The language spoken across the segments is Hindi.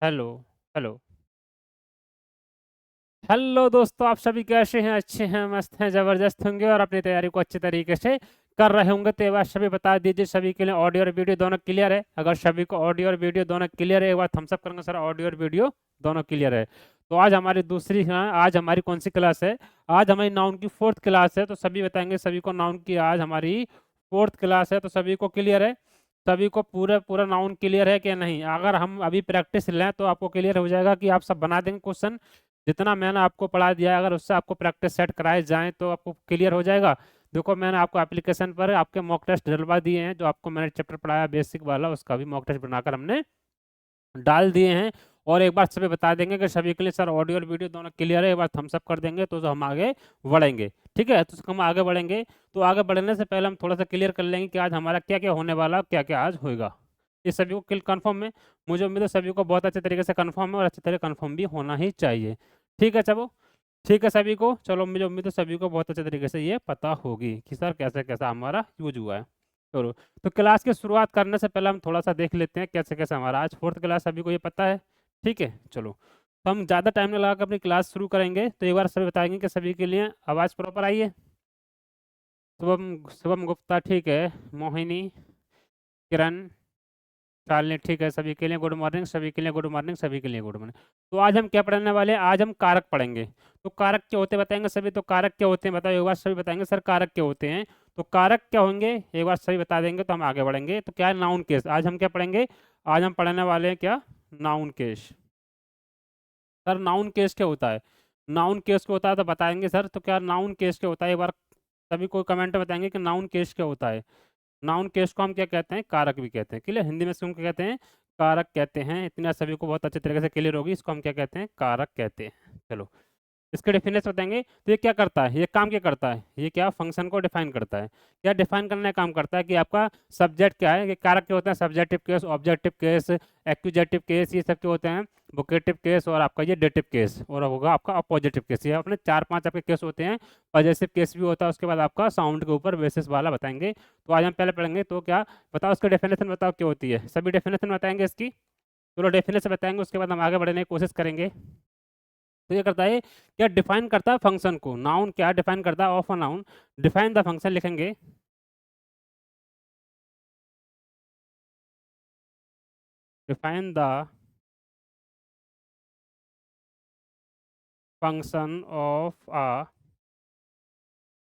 Hello, hello. हेलो दोस्तों, आप सभी कैसे हैं? अच्छे हैं, मस्त हैं, ज़बरदस्त होंगे और अपनी तैयारी को अच्छे तरीके से कर रहे होंगे। तो एक बार सभी बता दीजिए, सभी के लिए ऑडियो और वीडियो दोनों क्लियर है? अगर सभी को ऑडियो और वीडियो दोनों क्लियर है, एक बार थम्स अप करेंगे सर, ऑडियो और वीडियो दोनों क्लियर है। तो आज हमारी दूसरी आज हमारी कौन सी क्लास है? आज हमारी नाउन की 4th क्लास है। तो सभी बताएंगे सभी को नाउन की आज हमारी 4th क्लास है। तो सभी को क्लियर है? सभी को पूरा पूरा नाउन क्लियर है कि नहीं? अगर हम अभी प्रैक्टिस लें तो आपको क्लियर हो जाएगा कि आप सब बना देंगे क्वेश्चन। जितना मैंने आपको पढ़ा दिया है, अगर उससे आपको प्रैक्टिस सेट कराए जाएँ तो आपको क्लियर हो जाएगा। देखो, मैंने आपको एप्लीकेशन पर आपके मॉक टेस्ट डलवा दिए हैं, जो आपको मैंने चैप्टर पढ़ाया बेसिक वाला, उसका भी मॉक टेस्ट बनाकर हमने डाल दिए हैं। और एक बार सभी बता देंगे कि सभी के लिए सर ऑडियो और वीडियो दोनों क्लियर है, एक बार थम्स अप कर देंगे तो हम आगे बढ़ेंगे। ठीक है? तो हम आगे बढ़ेंगे। तो आगे बढ़ने से पहले हम थोड़ा सा क्लियर कर लेंगे कि आज हमारा क्या क्या होने वाला, क्या क्या आज होएगा। ये सभी को कन्फर्म है? मुझे उम्मीद है सभी को बहुत अच्छे तरीके से कन्फर्म है और अच्छी तरह कन्फर्म भी होना ही चाहिए। ठीक है? चलो, ठीक है सभी को। चलो, मुझे उम्मीद है सभी को बहुत अच्छे तरीके से ये पता होगी कि सर कैसे कैसा हमारा यूज हुआ है। चलो, तो क्लास की शुरुआत करने से पहले हम थोड़ा सा देख लेते हैं कैसे कैसे हमारा आज 4th क्लास, सभी को ये पता है? ठीक है, चलो। तो हम ज़्यादा टाइम नहीं लगा कर अपनी क्लास शुरू करेंगे। तो एक बार सभी बताएंगे कि सभी के लिए आवाज़ प्रॉपर आई है? शुभम शुभम गुप्ता, ठीक है। मोहिनी, किरण, शालिनी, ठीक है। सभी के लिए गुड मॉर्निंग, सभी के लिए गुड मॉर्निंग, सभी के लिए गुड मॉर्निंग। तो आज हम क्या पढ़ने वाले हैं? आज हम कारक पढ़ेंगे। तो कारक क्या होते हैं बताएंगे सभी? तो कारक क्या होते हैं बताओ एक बार, सभी बताएंगे सर कारक क्या होते हैं। तो कारक क्या होंगे एक बार सभी बता देंगे तो हम आगे बढ़ेंगे। तो क्या है? Noun case. आज हम क्या पढ़ेंगे? आज हम पढ़ने वाले हैं क्या? Noun case. Sir noun case क्या होता है? नाउन केस क्या होता है तो बताएंगे सर। तो क्या नाउन केस क्या होता है? एक बार सभी को कमेंट में बताएंगे कि नाउन केस क्या होता है। नाउन केस को हम क्या कहते हैं? कारक भी कहते हैं। क्लियर? हिंदी में इसको हम क्या कहते हैं? कारक कहते हैं। इतना सभी को बहुत अच्छे तरीके से क्लियर होगी, इसको हम क्या कहते हैं? कारक कहते हैं। चलो, इसके डिफिनेशन बताएंगे। तो ये क्या करता है? ये काम क्या करता है? ये क्या फंक्शन को डिफाइन करता है? क्या डिफाइन करने का काम करता है कि आपका सब्जेक्ट क्या है? कि कारक क्या होता है? Subjective case, objective case, accusative case, ये सब क्या होते हैं? वोकेटिव केस और आपका ये डेटिव केस, और होगा आपका अपोजिटिव केस। ये अपने 4-5 आपके केस होते हैं। पॉजिटिव केस भी होता है। उसके बाद आपका साउंड के ऊपर बेसिस वाला बताएंगे। तो आज हम पहले पढ़ेंगे। तो क्या बताओ, इसका डेफिनेशन बताओ क्या होती है? सभी डेफिनेशन बताएंगे इसकी। चलो, डेफिनेशन बताएंगे, उसके बाद हम आगे बढ़ने की कोशिश करेंगे। तो ये करता है क्या? डिफाइन करता है फंक्शन को। नाउन क्या डिफाइन करता है? Of a noun define the function लिखेंगे। Define the function of a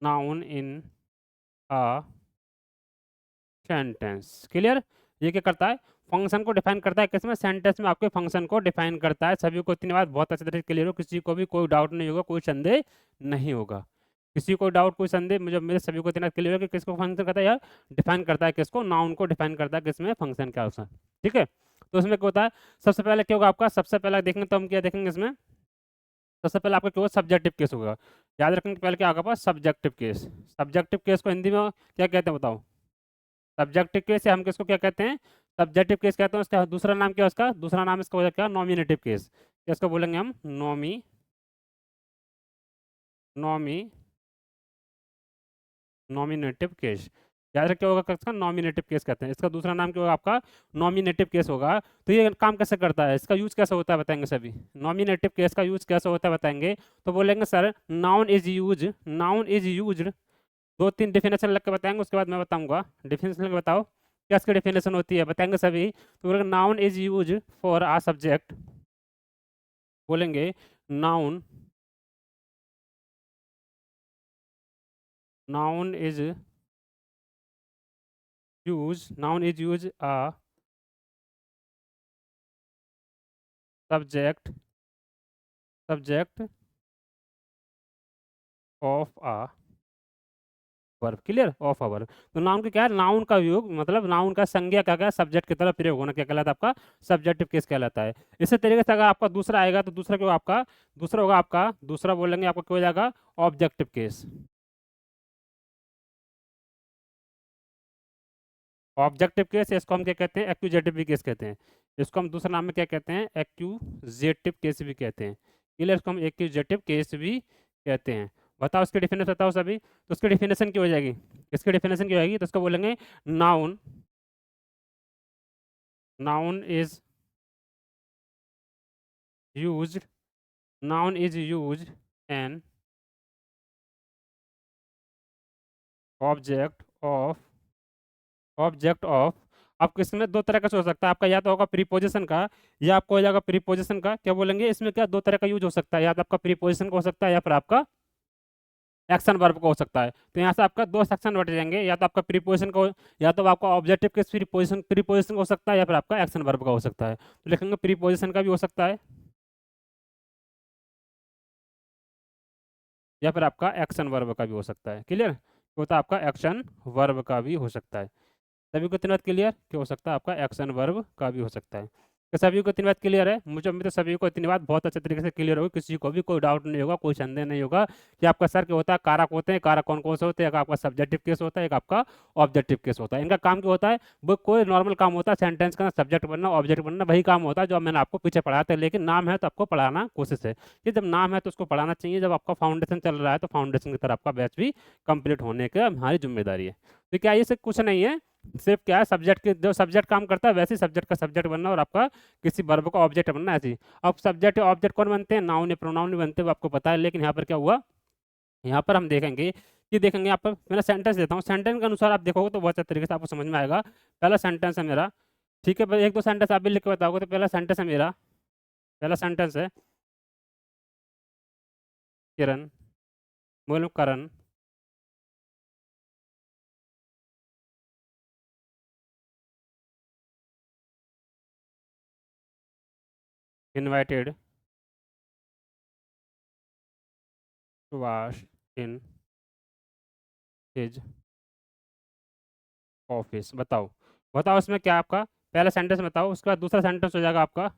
noun in a sentence. Clear? ये क्या करता है? फंक्शन को डिफाइन करता है किसमें? सेंटेंस में आपके फंक्शन को डिफाइन करता है। सभी को इतनी बात बहुत अच्छी तरह से क्लियर हो, किसी को भी कोई डाउट नहीं होगा, कोई संदेह नहीं होगा। किसी को डाउट, कोई संदेह, मुझे मेरे सभी को इतना क्लियर हो कि किसको फंक्शन करता है यार? डिफाइन करता है किसको? नाउन को डिफाइन करता है किसमें? फंक्शन क्या होता है। ठीक है? तो इसमें क्या होता है? सबसे पहले क्या होगा आपका? सबसे पहले देखेंगे तो हम क्या देखेंगे इसमें? सबसे पहले आपका क्या होगा? सब्जेक्टिव केस होगा। याद रखेंगे पहले क्या होगा आपका? Subjective case. सब्जेक्टिव केस को हिंदी में क्या कहते हैं बताओ? सब्जेक्टिव केस, या हम किसको क्या कहते हैं? सब्जेक्टिव केस कहते हैं। उसका दूसरा नाम क्या है? उसका दूसरा नाम इसका हो जाएगा नॉमिनेटिव केस। इसको बोलेंगे हम नॉमी नॉमिनेटिव केस। याद रखिए होगा किसका? नॉमिनेटिव केस कहते हैं। इसका दूसरा नाम क्या होगा आपका? नॉमिनेटिव केस होगा। तो ये काम कैसे करता है? इसका यूज कैसे होता है बताएंगे सभी। नॉमिनेटिव केस का यूज कैसे होता है बताएंगे। तो बोलेंगे sir noun is use. 2-3 definition लग के बताएंगे, उसके बाद मैं बताऊंगा। डेफिनेशन लग के बताओ क्या इसकी डेफिनेशन होती है, बताएंगे सभी। तो बोलेंगे noun is use for a subject. बोलेंगे noun noun is use a subject of a verb. Clear? Of a verb. तो नाउन का क्या है? नाउन का योग मतलब नाउन का संज्ञा का क्या? सब्जेक्ट की तरफ प्रयोग होना क्या कहलाता है? आपका सब्जेक्टिव केस कहलाता है। इसी तरीके से अगर आपका दूसरा आएगा तो दूसरा क्या होगा आपका? दूसरा होगा आपका, दूसरा बोलेंगे आपका क्या हो जाएगा? Objective case. ऑब्जेक्टिव केस, इसको हम क्या कहते हैं? एक्यूजेटिव भी केस कहते हैं। इसको हम दूसरा नाम में क्या कहते हैं? एक्यूजेटिव केस भी कहते हैं। क्लियर? इसको हम एक्यूजेटिव केस भी कहते हैं। बताओ इसकी डेफिनेशन बताओ सभी। तो उसकी डेफिनेशन क्या हो जाएगी? इसकी डेफिनेशन क्या होगी? तो उसको बोलेंगे noun noun is used, noun is used an object of अब इसमें दो तरह का हो सकता है आपका, या तो होगा प्रीपोजिशन का या आपको हो जाएगा प्रीपोजिशन का। क्या बोलेंगे इसमें, क्या दो तरह का यूज हो सकता है, या तो आपका प्रीपोजिशन का हो सकता है या फिर आपका एक्शन वर्ब का हो सकता है। तो यहाँ से आपका दो सेक्शन बट जाएंगे, या तो आपका प्रीपोजिशन का या तो आपका ऑब्जेक्टिव के प्रीपोजिशन हो सकता है या फिर आपका एक्शन वर्ब का हो सकता है। तो लिखेंगे प्रीपोजिशन का भी हो सकता है या फिर आपका एक्शन वर्ब का भी हो सकता है। क्लियर, तो आपका एक्शन वर्ब का भी हो सकता है। सभी को तीन बात क्लियर, क्या हो सकता है आपका एक्शन वर्ब का भी हो सकता है। तो सभी को तीन बात क्लियर है, मुझे उम्मीद है सभी को तीन बात बहुत अच्छे तरीके से क्लियर होगी, किसी को भी कोई डाउट नहीं होगा, कोई संदेह नहीं होगा कि आपका सर क्या होता है, कारक होते हैं, कारक कौन कौन से होते हैं, एक आपका सब्जेक्टिव केस होता है, एक आपका ऑब्जेक्टिव केस होता है। इनका काम क्या होता है, वो कोई नॉर्मल काम होता है, सेंटेंस का सब्जेक्ट बनना ऑब्जेक्ट बनना, वही काम होता है जो मैंने आपको पीछे पढ़ाया था। लेकिन नाम है तो आपको पढ़ाना कोशिश है कि जब नाम है तो उसको पढ़ाना चाहिए, जब आपका फाउंडेशन चल रहा है तो फाउंडेशन की तरफ आपका बैच भी कंप्लीट होने की हमारी जिम्मेदारी है। तो क्या ये से कुछ नहीं है, सिर्फ क्या है सब्जेक्ट के जो सब्जेक्ट काम करता है वैसे सब्जेक्ट का सब्जेक्ट बनना और आपका किसी वर्ब का ऑब्जेक्ट बनना ऐसी। अब सब्जेक्ट ऑब्जेक्ट कौन बनते हैं, नाउन या प्रोनाउन नहीं बनते, वो आपको पता है। लेकिन यहाँ पर क्या हुआ, यहाँ पर हम देखेंगे कि देखेंगे यहाँ पर मेरा सेंटेंस देता हूँ, सेंटेंस के अनुसार आप देखोगे तो बहुत अच्छे तरीके से आपको समझ में आएगा। पहला सेंटेंस है मेरा, ठीक है, एक दो सेंटेंस आप भी लिख के बताओगे। तो पहला सेंटेंस है मेरा, पहला सेंटेंस है किरण बोलो Karan invited to wash in his office. बताओ बताओ इसमें क्या आपका पहला सेंटेंस बताओ, उसके बाद दूसरा सेंटेंस हो जाएगा आपका।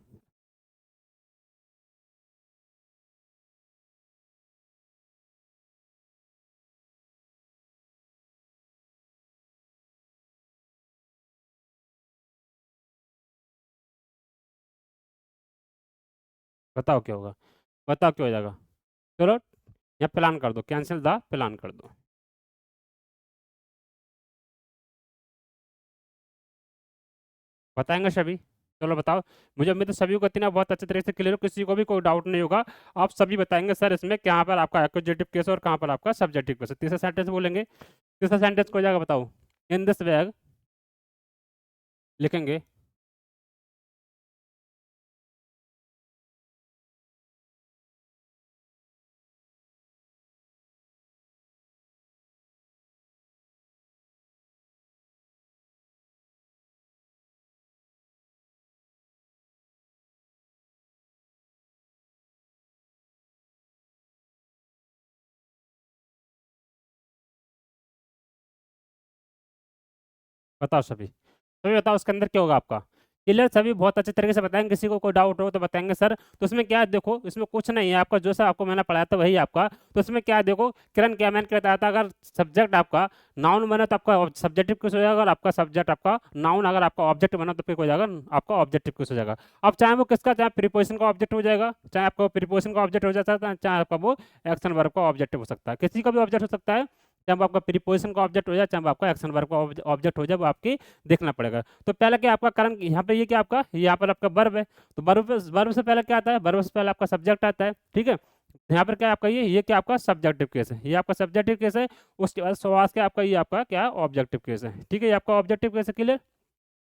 बताओ क्या होगा, बताओ क्या हो जाएगा। चलो या प्लान कर दो, कैंसिल द प्लान कर दो। बताएंगे सभी, चलो बताओ। मुझे उम्मीद है सभी को इतना बहुत अच्छे तरीके से क्लियर हो, किसी को भी कोई डाउट नहीं होगा। आप सभी बताएंगे सर इसमें कहाँ पर आपका एक्यूजेटिव केस और कहाँ पर आपका सब्जेक्टिव केस है। तीसरा सेंटेंस बोलेंगे, तीसरा सेंटेंस को जाएगा बताओ। इन दिस बैग लिखेंगे, बताओ सभी, सभी बताओ उसके अंदर क्या होगा आपका। क्लियर, सभी बहुत अच्छे तरीके से बताएंगे, किसी को कोई डाउट हो तो बताएंगे सर। तो इसमें क्या है देखो, इसमें कुछ नहीं है आपका, जो सा आपको मैंने पढ़ाया था वही आपका। तो इसमें क्या है देखो, किरण क्या मैंने कहता था, अगर सब्जेक्ट आपका नाउन बने तो आपका सब्जेक्टिव किस हो जाएगा, और आपका सब्जेक्ट आपका नाउन अगर आपका ऑब्जेक्ट बना तो फिर हो जाएगा आपका ऑब्जेक्टिव किस हो जाएगा। अब चाहे वो किसका, चाहे प्रीपोजिशन का ऑब्जेक्ट हो जाएगा, चाहे आपका प्रीपोजिशन का ऑब्जेक्ट हो जाता है, चाहे आपका वो एक्शन वर्ब का ऑब्जेक्ट हो सकता है, किसी का भी ऑब्जेक्ट हो सकता है। चाहे वो आपका प्रीपोजिशन का ऑब्जेक्ट हो जाए, चाहे वो आपका एक्शन वर्ब का ऑब्जेक्ट हो जाए, वो आपकी देखना पड़ेगा। तो पहले क्या आपका कारण यहाँ पे ये क्या आपका, यहाँ पर आपका वर्ब है। तो वर्ब से पहले क्या आता है, वर्ब से पहले आपका सब्जेक्ट आता है, ठीक है। यहाँ पर क्या आपका ये क्या आपका सब्जेक्टिव केस है, ये आपका सब्जेक्टिव केस है। उसके बाद सवाल के आपका ये आपका क्या ऑब्जेक्टिव केस है, ठीक है, ये आपका ऑब्जेक्टिव केस है। क्लियर,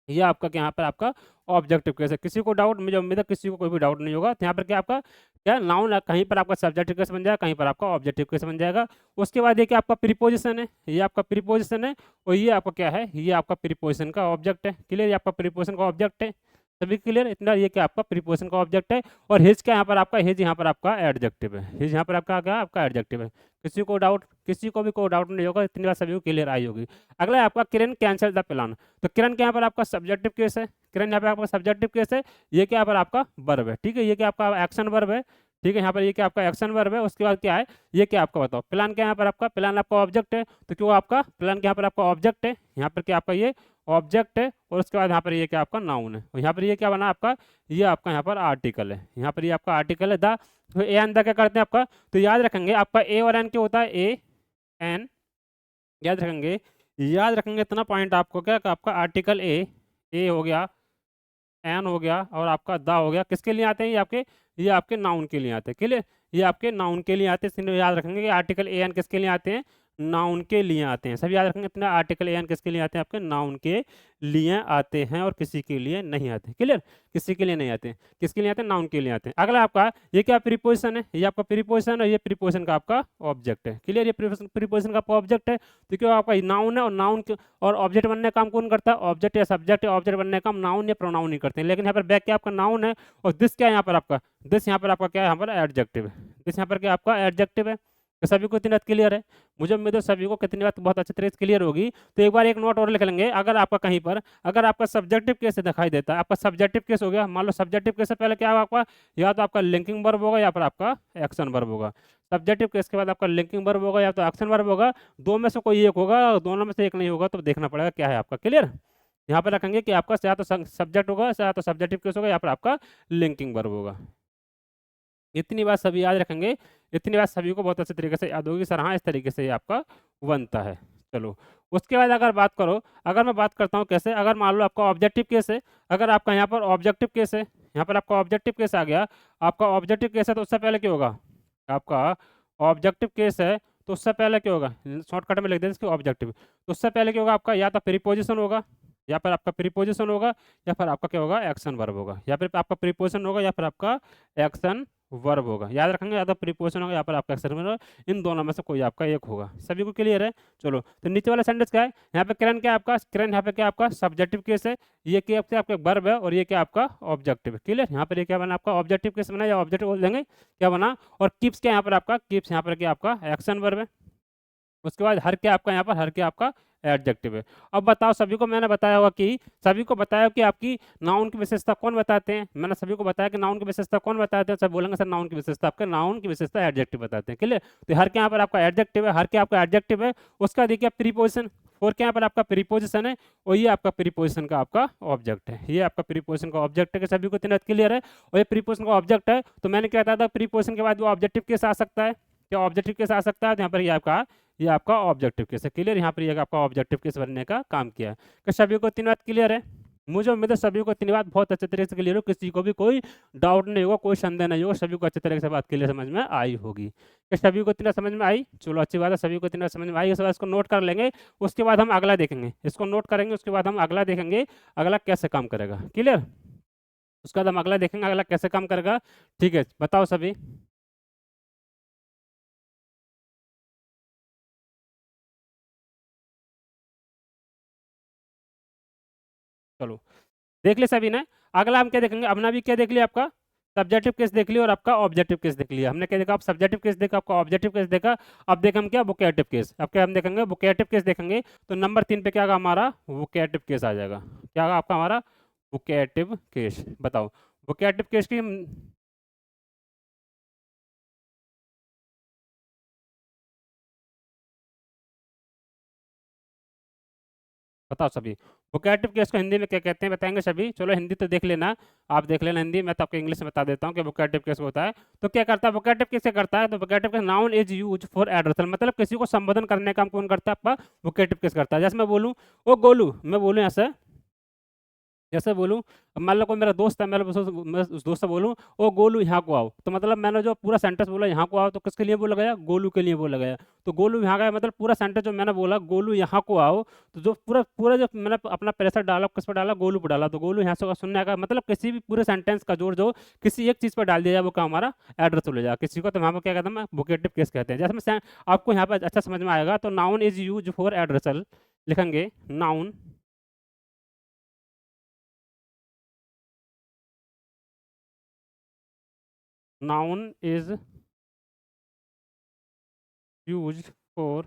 ये आपका क्या यहाँ पर आपका ऑब्जेक्टिव केस है। किसी को डाउट, मुझे उम्मीद है किसी को कोई भी डाउट नहीं होगा। तो यहाँ पर क्या आपका क्या नाउन, कहीं पर आपका सब्जेक्टिव केस बन जाएगा, कहीं पर आपका ऑब्जेक्टिव केस बन जाएगा। उसके बाद ये क्या आपका प्रीपोजिशन है, ये आपका प्रीपोजिशन है, और ये आपका क्या है, ये आपका प्रीपोजिशन का ऑब्जेक्ट है। क्लियर, ये आपका प्रीपोजिशन का ऑब्जेक्ट है। सभी क्लियर, इतना ये क्या आपका प्रीपोजिशन का ऑब्जेक्ट है। और हिज क्या यहाँ पर आपका, हिज यहाँ पर आपका एडजेक्टिव है, हिज यहाँ पर आपका क्या आपका एडजेक्टिव है। किसी को डाउट, किसी को भी कोई डाउट नहीं होगा, इतनी बात सभी को क्लियर आई होगी। अगला है आपका किरण कैंसिल द प्लान। तो किरण के यहाँ पर आपका सब्जेक्टिव केस है, किरण यहाँ पे आपका सब्जेक्टिव केस है। ये क्या पर आपका वर्ब है, ठीक है, ये क्या आपका एक्शन वर्ब है, ठीक है। यहाँ पर ये क्या आपका एक्शन वर्ब है। उसके बाद क्या है, ये क्या आपका बताओ प्लान, क्या यहाँ पर आपका प्लान आपका ऑब्जेक्ट है। तो क्यों आपका प्लान क्या यहाँ पर आपका ऑब्जेक्ट है, यहाँ पर क्या आपका ये ऑब्जेक्ट है। और उसके बाद यहाँ पर ये क्या आपका नाउन है, और यहाँ पर ये क्या बना आपका, ये आपका यहाँ पर आर्टिकल है, यहाँ पर ये आपका आर्टिकल है द। तो ए एन द क्या करते हैं आपका, तो याद रखेंगे आपका ए और एन क्या होता है, ए एन, याद रखेंगे, याद रखेंगे इतना पॉइंट आपको क्या, कि आपका आर्टिकल ए, ए हो गया, एन हो गया और आपका द हो गया, किसके लिए आते हैं ये आपके नाउन के लिए आते हैं। क्लियर, ये आपके नाउन के लिए आते हैं, इसलिए याद रखेंगे कि आर्टिकल ए एन किसके लिए आते हैं, नाउन के लिए आते हैं। सब याद रखेंगे इतना, आर्टिकल ए एन किसके लिए आते हैं, आपके नाउन के लिए आते हैं और किसी के लिए नहीं आते। क्लियर, किसी के लिए नहीं आते, किसके लिए आते हैं, नाउन के लिए आते हैं। अगला आपका ये क्या प्रीपोजिशन है, ये आपका प्रीपोजिशन है, ये प्रीपोजिशन का आपका ऑब्जेक्ट है। क्लियर, ये प्रीपोजिशन का ऑब्जेक्ट है, तो क्यों आपका नाउन है और नाउन और ऑब्जेक्ट बनने का काम कौन करता है, ऑब्जेक्ट या सब्जेक्ट या ऑब्जेक्ट बनने का काम नाउन या प्रोनाउन नहीं करते हैं। लेकिन यहाँ पर बैक क्या आपका नाउन है और दिस क्या है यहाँ पर आपका, दिस यहाँ पर आपका क्या है, यहाँ पर एडजेक्टिव है, दिस यहाँ पर क्या आपका एडजेक्टिव है। तो सभी को इतनी बात क्लियर है, मुझे उम्मीद है सभी को कितनी बात बहुत अच्छी तरह से क्लियर होगी। तो एक बार एक नोट और लिख लेंगे, अगर आपका कहीं पर अगर आपका सब्जेक्टिव केस दिखाई देता है, आपका सब्जेक्टिव केस हो गया, मान लो सब्जेक्टिव केस से पहले क्या होगा आपका, या तो आपका लिंकिंग वर्ब होगा या फिर आपका एक्शन वर्ब होगा। सब्जेक्टिव केस के बाद आपका लिंकिंग वर्ब होगा या तो एक्शन वर्ब होगा, दो में से कोई एक होगा, दोनों में से एक नहीं होगा, तो देखना पड़ेगा क्या है आपका। क्लियर, यहाँ पर रखेंगे कि आपका या तो सब्जेक्ट होगा या तो सब्जेक्टिव केस होगा या फिर आपका लिंकिंग वर्ब होगा। इतनी बात सभी याद रखेंगे, इतनी बात सभी को बहुत अच्छे तरीके से याद होगी। सर हाँ, इस तरीके से ये आपका बनता है। चलो, उसके बाद अगर बात करो, अगर मैं बात करता हूँ कैसे, अगर मान लो आपका ऑब्जेक्टिव केस है, अगर आपका यहाँ पर ऑब्जेक्टिव केस है, यहाँ पर आपका ऑब्जेक्टिव केस आ गया, आपका ऑब्जेक्टिव केस है तो उससे पहले क्या होगा, आपका ऑब्जेक्टिव केस है तो उससे पहले क्या होगा, शॉर्टकट में लिख दें इसके ऑब्जेक्टिव, तो उससे पहले क्या होगा आपका, या तो प्रीपोजिशन होगा या फिर आपका प्रीपोजिशन होगा या फिर आपका क्या होगा, एक्शन वर्ब होगा, या फिर आपका प्रीपोजिशन होगा या फिर आपका एक्शन वर्ब होगा। याद रखेंगे, या तो प्रीपोजिशन होगा या फिर आपका एक्शन वर्ब, इन दोनों में से कोई आपका एक होगा। सभी को क्लियर है। चलो, तो नीचे वाला सेंटेंस क्या है, यहाँ पे करंट क्या है आपका, करंट यहाँ पे क्या आपका सब्जेक्टिव केस है, ये क्या आपका वर्ब है और ये क्या आपका ऑब्जेक्टिव है। क्लियर, यहाँ पर ये क्या बना आपका ऑब्जेक्टिव केस बना या ऑब्जेक्टिव बोल देंगे, क्या बना। और कीप्स क्या यहाँ पर आपका, कीप्स यहाँ पर क्या आपका एक्शन वर्ब है। उसके बाद हर क्या आपका यहाँ पर, हर क्या आपका एडजेक्टिव है। अब बताओ, सभी को मैंने बताया होगा कि सभी को बताया कि आपकी नाउन की विशेषता कौन बताते हैं, मैंने सभी को बताया कि नाउन की विशेषता कौन बताते हैं। सब बोलेंगे सर नाउन की विशेषता, आपके नाउन की विशेषता एडजेक्टिव बताते हैं। क्लियर, तो हर के यहाँ पर आपका एडजेक्टिव है, हर के आपका एडजेक्टिव है। उसका देखिए प्रीपोजिशन, फोर के यहाँ पर आपका प्रीपोजिशन है और ये आपका प्रीपोजिशन का आपका ऑब्जेक्ट है, ये आपका प्रीपोजिशन का ऑब्जेक्ट है। कि सभी को इतना क्लियर है, और ये प्रीपोजिशन का ऑब्जेक्ट है। तो मैंने क्या था, प्रीपोजिशन के बाद वो ऑब्जेक्टिव केस आ सकता है, क्या ऑब्जेक्टिव केस आ सकता है। तो यहाँ पर ये आपका ऑब्जेक्टिव केस है। क्लियर, यहाँ पर ये आपका ऑब्जेक्टिव केस बनने का काम किया है। कि सभी को तीन बात क्लियर है, मुझे उम्मीद है सभी को तीन बात बहुत अच्छे तरीके से क्लियर हो, किसी को भी कोई डाउट नहीं होगा, कोई संदेह नहीं होगा, सभी को अच्छे तरीके से बात क्लियर समझ में आई होगी। कि सभी को इतना समझ में आई, चलो अच्छी बात है, सभी को इतना समझ में आई। इस बार इसको नोट कर लेंगे, उसके बाद हम अगला देखेंगे, इसको नोट करेंगे, उसके बाद हम अगला देखेंगे, अगला कैसे काम करेगा। क्लियर, उसके बाद हम अगला देखेंगे, अगला कैसे काम करेगा। ठीक है, बताओ सभी। चलो, देख ले सभी ने। अगला हम क्या देखेंगे, अपना भी क्या देख लिया, आपका सब्जेक्टिव केस देख लिया और आपका ऑब्जेक्टिव केस देख लिया। हमने क्या देखा, आप सब्जेक्टिव केस देखा, आपका ऑब्जेक्टिव केस देखा। अब देखें हम क्या, वोकेटिव केस। अब क्या हम देखेंगे, वोकेटिव केस देखेंगे। तो नंबर 3 पे क्या आएगा हमारा, वोकेटिव केस आ जाएगा। क्या आएगा आपका हमारा, वोकेटिव केस। बताओ वोकेटिव केस की बताओ सभी, वोकेटिव केस को हिंदी में क्या कहते हैं बताएंगे सभी। चलो हिंदी तो देख लेना, आप देख लेना हिंदी, मैं तो आपको इंग्लिश में बता देता हूँ कि वोकेटिव केस होता है। तो क्या करता है वोकेटिव केस, क्या करता है, तो vocative case noun is use for addressal, मतलब किसी को संबोधन करने का काम कौन करता है, आपका वोकेटिव केस करता है। जैसे मैं बोलूँ ओ गोलू, मैं बोलूँ ऐसे, जैसे बोलूँ, अब मान लो कोई मेरा दोस्त है, मैं उस दोस्त से बोलूँ ओ गोलू यहाँ को आओ, तो मतलब मैंने जो पूरा सेंटेंस बोला यहाँ को आओ, तो किसके लिए बोला गया, गोलू के लिए बोला गया। तो गोलू यहाँ गया, मतलब पूरा सेंटेंस जो मैंने बोला गोलू यहाँ को आओ, तो जो पूरा पूरा जो मैंने अपना प्रेशर डाला, किस पर डाला, गोलू पर डाला, तो गोलू यहाँ से सुनने का मतलब किसी भी पूरे सेंटेंस का जोर जो किसी एक चीज़ पर डाल दिया जाए वो क्या हमारा एड्रेस हो जाएगा किसी को। तो वहाँ पर क्या कहते हैं, वोकेटिव केस कहते हैं। जैसे मैं आपको यहाँ पर अच्छा समझ में आएगा, तो noun is use for addressal लिखेंगे, noun noun is use for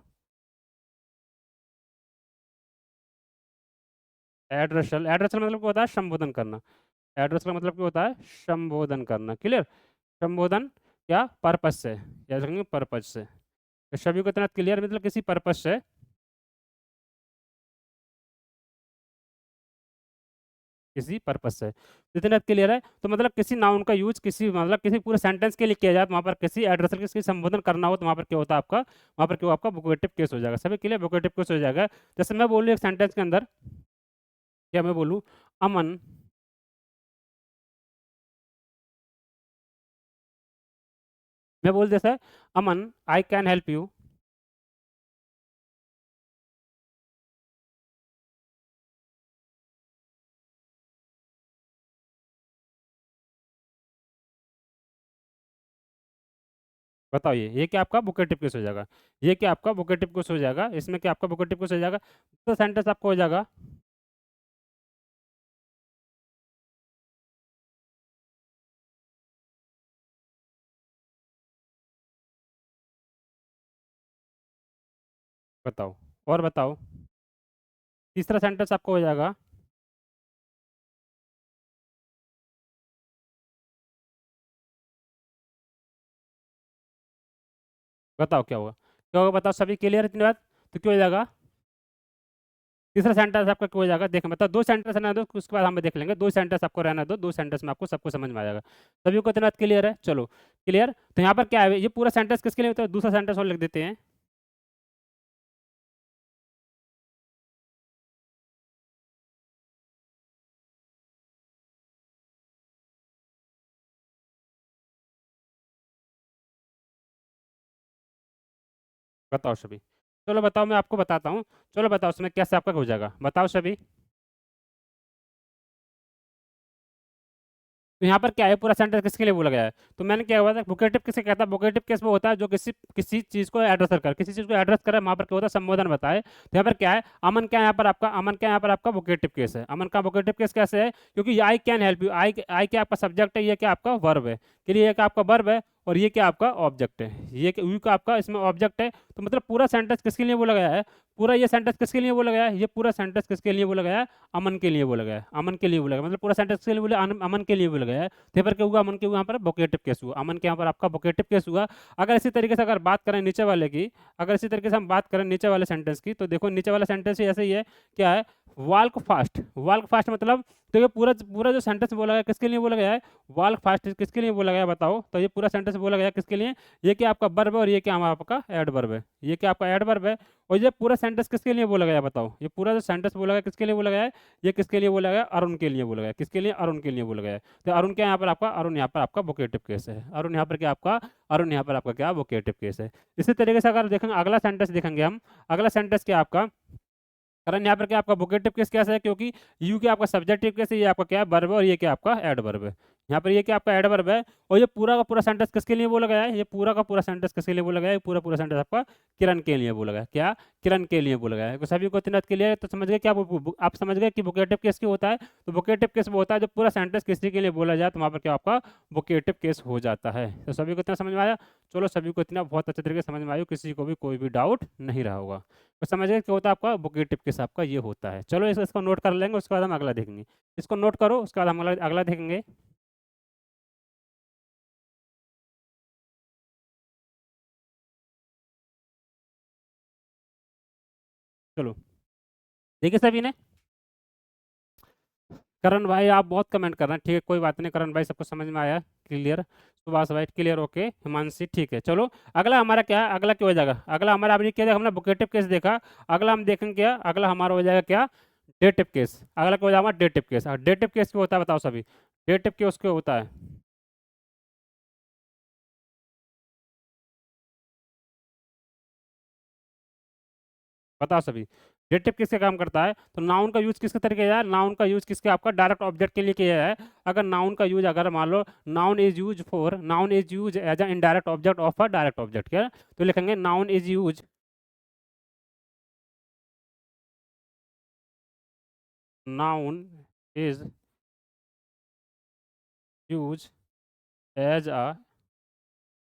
addressal. Addressal मतलब क्या होता है, संबोधन करना। एड्रेस का मतलब क्या होता है, संबोधन करना। क्लियर, संबोधन क्या पर्पस से, याद रखेंगे पर्पस से। तो सभी को इतना क्लियर, मतलब किसी पर्पस से, किसी पर्पस से इतना क्लियर है। तो मतलब किसी नाउन का यूज किसी मतलब किसी पूरे सेंटेंस के लिए किया जाए, तो वहाँ पर किसी एड्रेसल किसी संबोधन करना हो, तो वहाँ पर क्या होता है आपका, वहाँ पर क्या आपका वोकेटिव केस हो जाएगा। सभी क्लियर, वोकेटिव केस हो जाएगा। जैसे मैं बोलूँ एक सेंटेंस के अंदर, क्या मैं बोलूँ, अमन मैं बोल देता है अमन आई कैन हेल्प यू। बताओ ये क्या आपका वोकेटिव केस हो जाएगा, ये क्या आपका वोकेटिव केस हो जाएगा, इसमें क्या आपका वोकेटिव केस हो जाएगा, तो सेंटेंस आपको हो जाएगा। बताओ और बताओ, तीसरा सेंटेंस आपको हो जाएगा। बताओ क्या होगा, क्या होगा बताओ, सभी क्लियर इतनी बात, तो क्या हो जाएगा, तीसरा सेंटेंस आपका क्या हो जाएगा, देखें मतलब दो सेंटेंस रहना दो, उसके बाद हम देख लेंगे, दो सेंटेंस आपको रहना दो, दो सेंटेंस में आपको सबको समझ में आ जाएगा। सभी को इतना क्लियर है, चलो क्लियर। तो यहाँ पर क्या है, ये पूरा सेंटेंस किसके लिए होता है, दूसरा सेंटेंस और लिख देते हैं। बताओ सभी, चलो बताओ, मैं आपको बताता हूँ। चलो बताओ उसमें कैसे आपका हो जाएगा, बताओ सभी। तो यहाँ पर क्या है, पूरा सेंटेंस किसके लिए बोला गया है, तो मैंने क्या हुआ था, वोकेटिव किसे कहता है, वोकेटिव केस वो होता है जो किसी किसी चीज को एड्रेस कर, किसी चीज को एड्रेस करे, वहाँ पर क्या होता है, संबोधन बताए। तो यहाँ पर क्या है, अमन क्या है यहाँ पर आपका, अमन क्या है यहाँ पर आपका वोकेटिव केस है। अमन का वोकेटिव केस कैसे है, क्योंकि आई कैन हेल्प यू, आई क्या आपका सब्जेक्ट है, ये क्या आपका वर्ब है, क्लियर, ये क्या आपका वर्ब है, और ये क्या आपका ऑब्जेक्ट है, ये यू का आपका इसमें ऑब्जेक्ट है। तो मतलब पूरा सेंटेंस किसके लिए बोला गया है, पूरा ये सेंटेंस किसके लिए बोला गया है, ये पूरा सेंटेंस किसके लिए बोला गया है, अमन के लिए बोला गया है, अमन के लिए बोला गया, मतलब पूरा सेंटेंस के लिए बोला, अमन के लिए बोला गया है। तो यहाँ पर क्या हुआ, अमन के यहाँ पर वोकेटिव केस हुआ, अमन के यहाँ पर आपका वोकेटिव केस हुआ। अगर इसी तरीके से अगर बात करें नीचे वाले की, अगर इसी तरीके से हम बात करें नीचे वाले सेंटेंस की, तो देखो नीचे वाला सेंटेंस ही ऐसे ही है, क्या है, वॉक फास्ट, वॉक फास्ट मतलब, तो ये पूरा पूरा जो सेंटेंस बोला गया किसके लिए बोला गया है, वॉक फास्ट किसके लिए बोला गया बताओ, तो ये पूरा सेंटेंस बोला गया किसके लिए, ये क्या आपका वर्ब है और ये क्या आपका एडवर्ब है, ये क्या आपका एडवर्ब है। और ये पूरा सेंटेंस किसके लिए बोला गया बताओ, ये पूरा जो सेंटेंस बोला गया किसके लिए बोला गया है, ये किसके लिए बोला गया, अरुण के लिए बोला गया, किसके लिए, अरुण के लिए बोला गया है। तो अरुण क्या यहाँ पर आपका, अरुण यहाँ पर आपका वोकेटिव केस है, अरुण यहाँ पर क्या आपका, अरुण यहाँ पर आपका क्या वोकेटिव केस है। इसी तरीके से अगर देखेंगे अगला सेंटेंस देखेंगे हम, अगला सेंटेंस क्या आपका, कारण यहाँ पर क्या आपका वोकेटिव केस कैसा है, क्योंकि यू क्या आपका सब्जेक्टिव केस है, ये आपका क्या है वर्ब है, और ये क्या आपका एडवर्ब है। यहाँ पर ये क्या आपका एडवर्ब है, और ये पूरा का पूरा सेंटेंस किसके लिए बोला गया है, ये पूरा का पूरा सेंटेंस किसके लिए बोला गया है, पूरा पूरा सेंटेंस आपका किरण के लिए बोला गया है, क्या, किरण के लिए बोला गया है। तो सभी को इतना क्लियर है, तो समझ गए क्या आप समझ गए कि वोकेटिव केस क्या होता है। तो वोकेटिव केस वो होता है जब पूरा सेंटेंस किसी के लिए बोला जाए, तो वहाँ पर क्या आपका वोकेटिव केस हो जाता है। तो सभी को इतना समझ में आया, चलो सभी को इतना बहुत अच्छे तरीके से समझ में आया, किसी को भी कोई भी डाउट नहीं रहा होगा। तो समझ गए क्या होता है आपका वोकेटिव केस, आपका ये होता है। चलो इसको नोट कर लेंगे, उसके बाद हम अगला देखेंगे। इसको नोट करो, उसके बाद हम अगला अगला देखेंगे। चलो देखिए सभी ने, करण भाई आप बहुत कमेंट कर रहे हैं, ठीक है कोई बात नहीं, करण भाई सबको समझ में आया, क्लियर, सुभाष भाई क्लियर, ओके, हिमांशी ठीक है। चलो अगला हमारा क्या है, अगला क्या हो जाएगा, अगला हमारा आपने क्या देखा, हमने वोकेटिव केस देखा। अगला हम देखेंगे क्या, अगला हमारा हो जाएगा क्या, डेटिव केस। अगला क्या हो जाएगा, डेटिव केस। और डेटिव केस क्या होता है बताओ सभी, डेटिव केस क्या होता है, बताओ सभी। डेटिव किसका काम करता है, तो नाउन का यूज किसके तरीके से है, नाउन का यूज किसके आपका डायरेक्ट ऑब्जेक्ट के लिए किया है। अगर नाउन का यूज, अगर मान लो noun is use for, noun is use as a indirect object of a direct object, क्या, तो लिखेंगे noun is use, noun is use as a,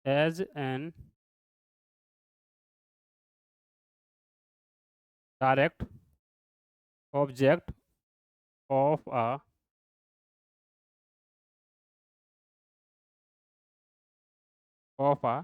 as an direct object of a, of a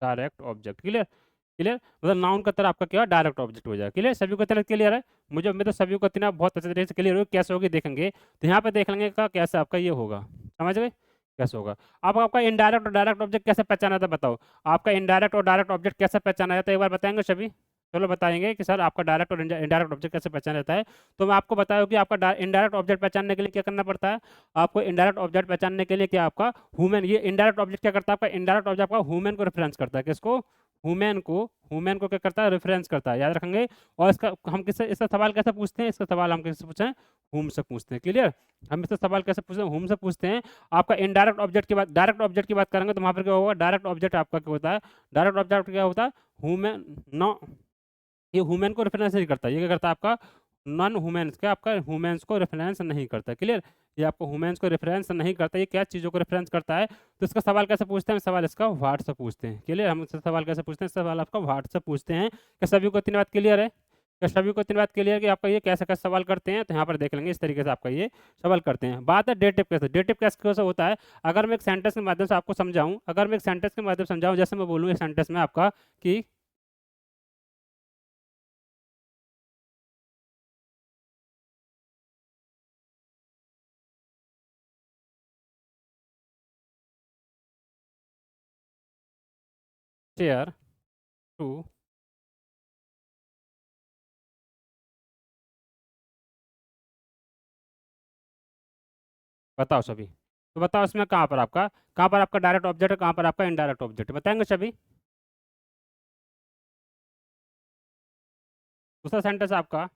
direct object, clear, clear, मतलब नाउन का तरह आपका क्या डायरेक्ट ऑब्जेक्ट हो जाएगा। क्लियर, सभी को तरह क्लियर है, मुझे उम्मीद है सभी को इतना बहुत अच्छे तरीके से क्लियर होगी, कैसे होगी देखेंगे। तो यहाँ पे देख लेंगे का कैसे आपका ये होगा, समझ गए कैसे होगा। अब आपका इनडायरेक्ट और डायरेक्ट ऑब्जेक्ट कैसे पहचाना था बताओ, आपका इनडायरेक्ट और डायरेक्ट ऑब्जेक्ट कैसे पहचाना जाता है, एक बार बताएंगे सभी। चलो बताएंगे कि सर आपका डायरेक्ट और इनडायरेक्ट ऑब्जेक्ट कैसे पहचाना जाता है। तो मैं आपको बताया कि आपका इनडायरेक्ट ऑब्जेक्ट पहचानने के लिए क्या करना पड़ता है। आपको इनडायरेक्ट ऑब्जेक्ट पहचानने के लिए क्या आपका ह्यूमन, ये इनडायरेक्ट ऑब्जेक्ट क्या करता है, आपका इनडायरेक्ट ऑब्जेक्ट आपका ह्यूमन को रेफरेंस करता है। किसको? ह्यूमन को क्या करता है, रेफरेंस करता है, याद रखेंगे। और इसका हम किससे, इसका सवाल कैसे पूछते हैं, इसका सवाल हम किससे पूछे हैं, हुम से पूछते हैं। क्लियर? हम इसका सवाल कैसे पूछते हैं, हुम से पूछते हैं। आपका इनडायरेक्ट ऑब्जेक्ट की बात, डायरेक्ट ऑब्जेक्ट की बात करेंगे तो वहां पर क्या होगा, डायरेक्ट ऑब्जेक्ट आपका क्या होता है, डायरेक्ट ऑब्जेक्ट क्या होता है, ह्यूमन नो, ये ह्यूमन को रेफरेंस नहीं करता, ये क्या करता है आपका नॉन ह्यूमन्स, क्या आपका ह्यूमन्स को रेफरेंस नहीं करता। क्लियर? ये आपको ह्यूमन्स को रेफरेंस नहीं करता, ये क्या चीज़ों को रेफरेंस करता है। तो इसका सवाल कैसे पूछते हैं, सवाल इसका व्हाट से पूछते हैं। क्लियर? हम इसका सवाल कैसे पूछते हैं, सवाल आपका व्हाट से पूछते हैं। क्या सभी को इतनी बात क्लियर है? क्या सभी को इतनी बात क्लियर कि आपका ये कैसे कैसे सवाल करते हैं, तो यहाँ पर देख लेंगे इस तरीके से आपका ये सवाल करते हैं। बात है डेटिव कैसे, डेटिव कैसे होता है। अगर मैं एक सेंटेंस के माध्यम से आपको समझाऊं, अगर मैं एक सेंटेंस के माध्यम से समझाऊं, जैसे मैं बोलूँ एक सेंटेंस में आपका कि शेयर टू, बताओ सभी। तो बताओ इसमें कहाँ पर आपका डायरेक्ट ऑब्जेक्ट है, कहाँ पर आपका इनडायरेक्ट ऑब्जेक्ट है, बताएंगे सभी। दूसरा सेंटेंस आपका,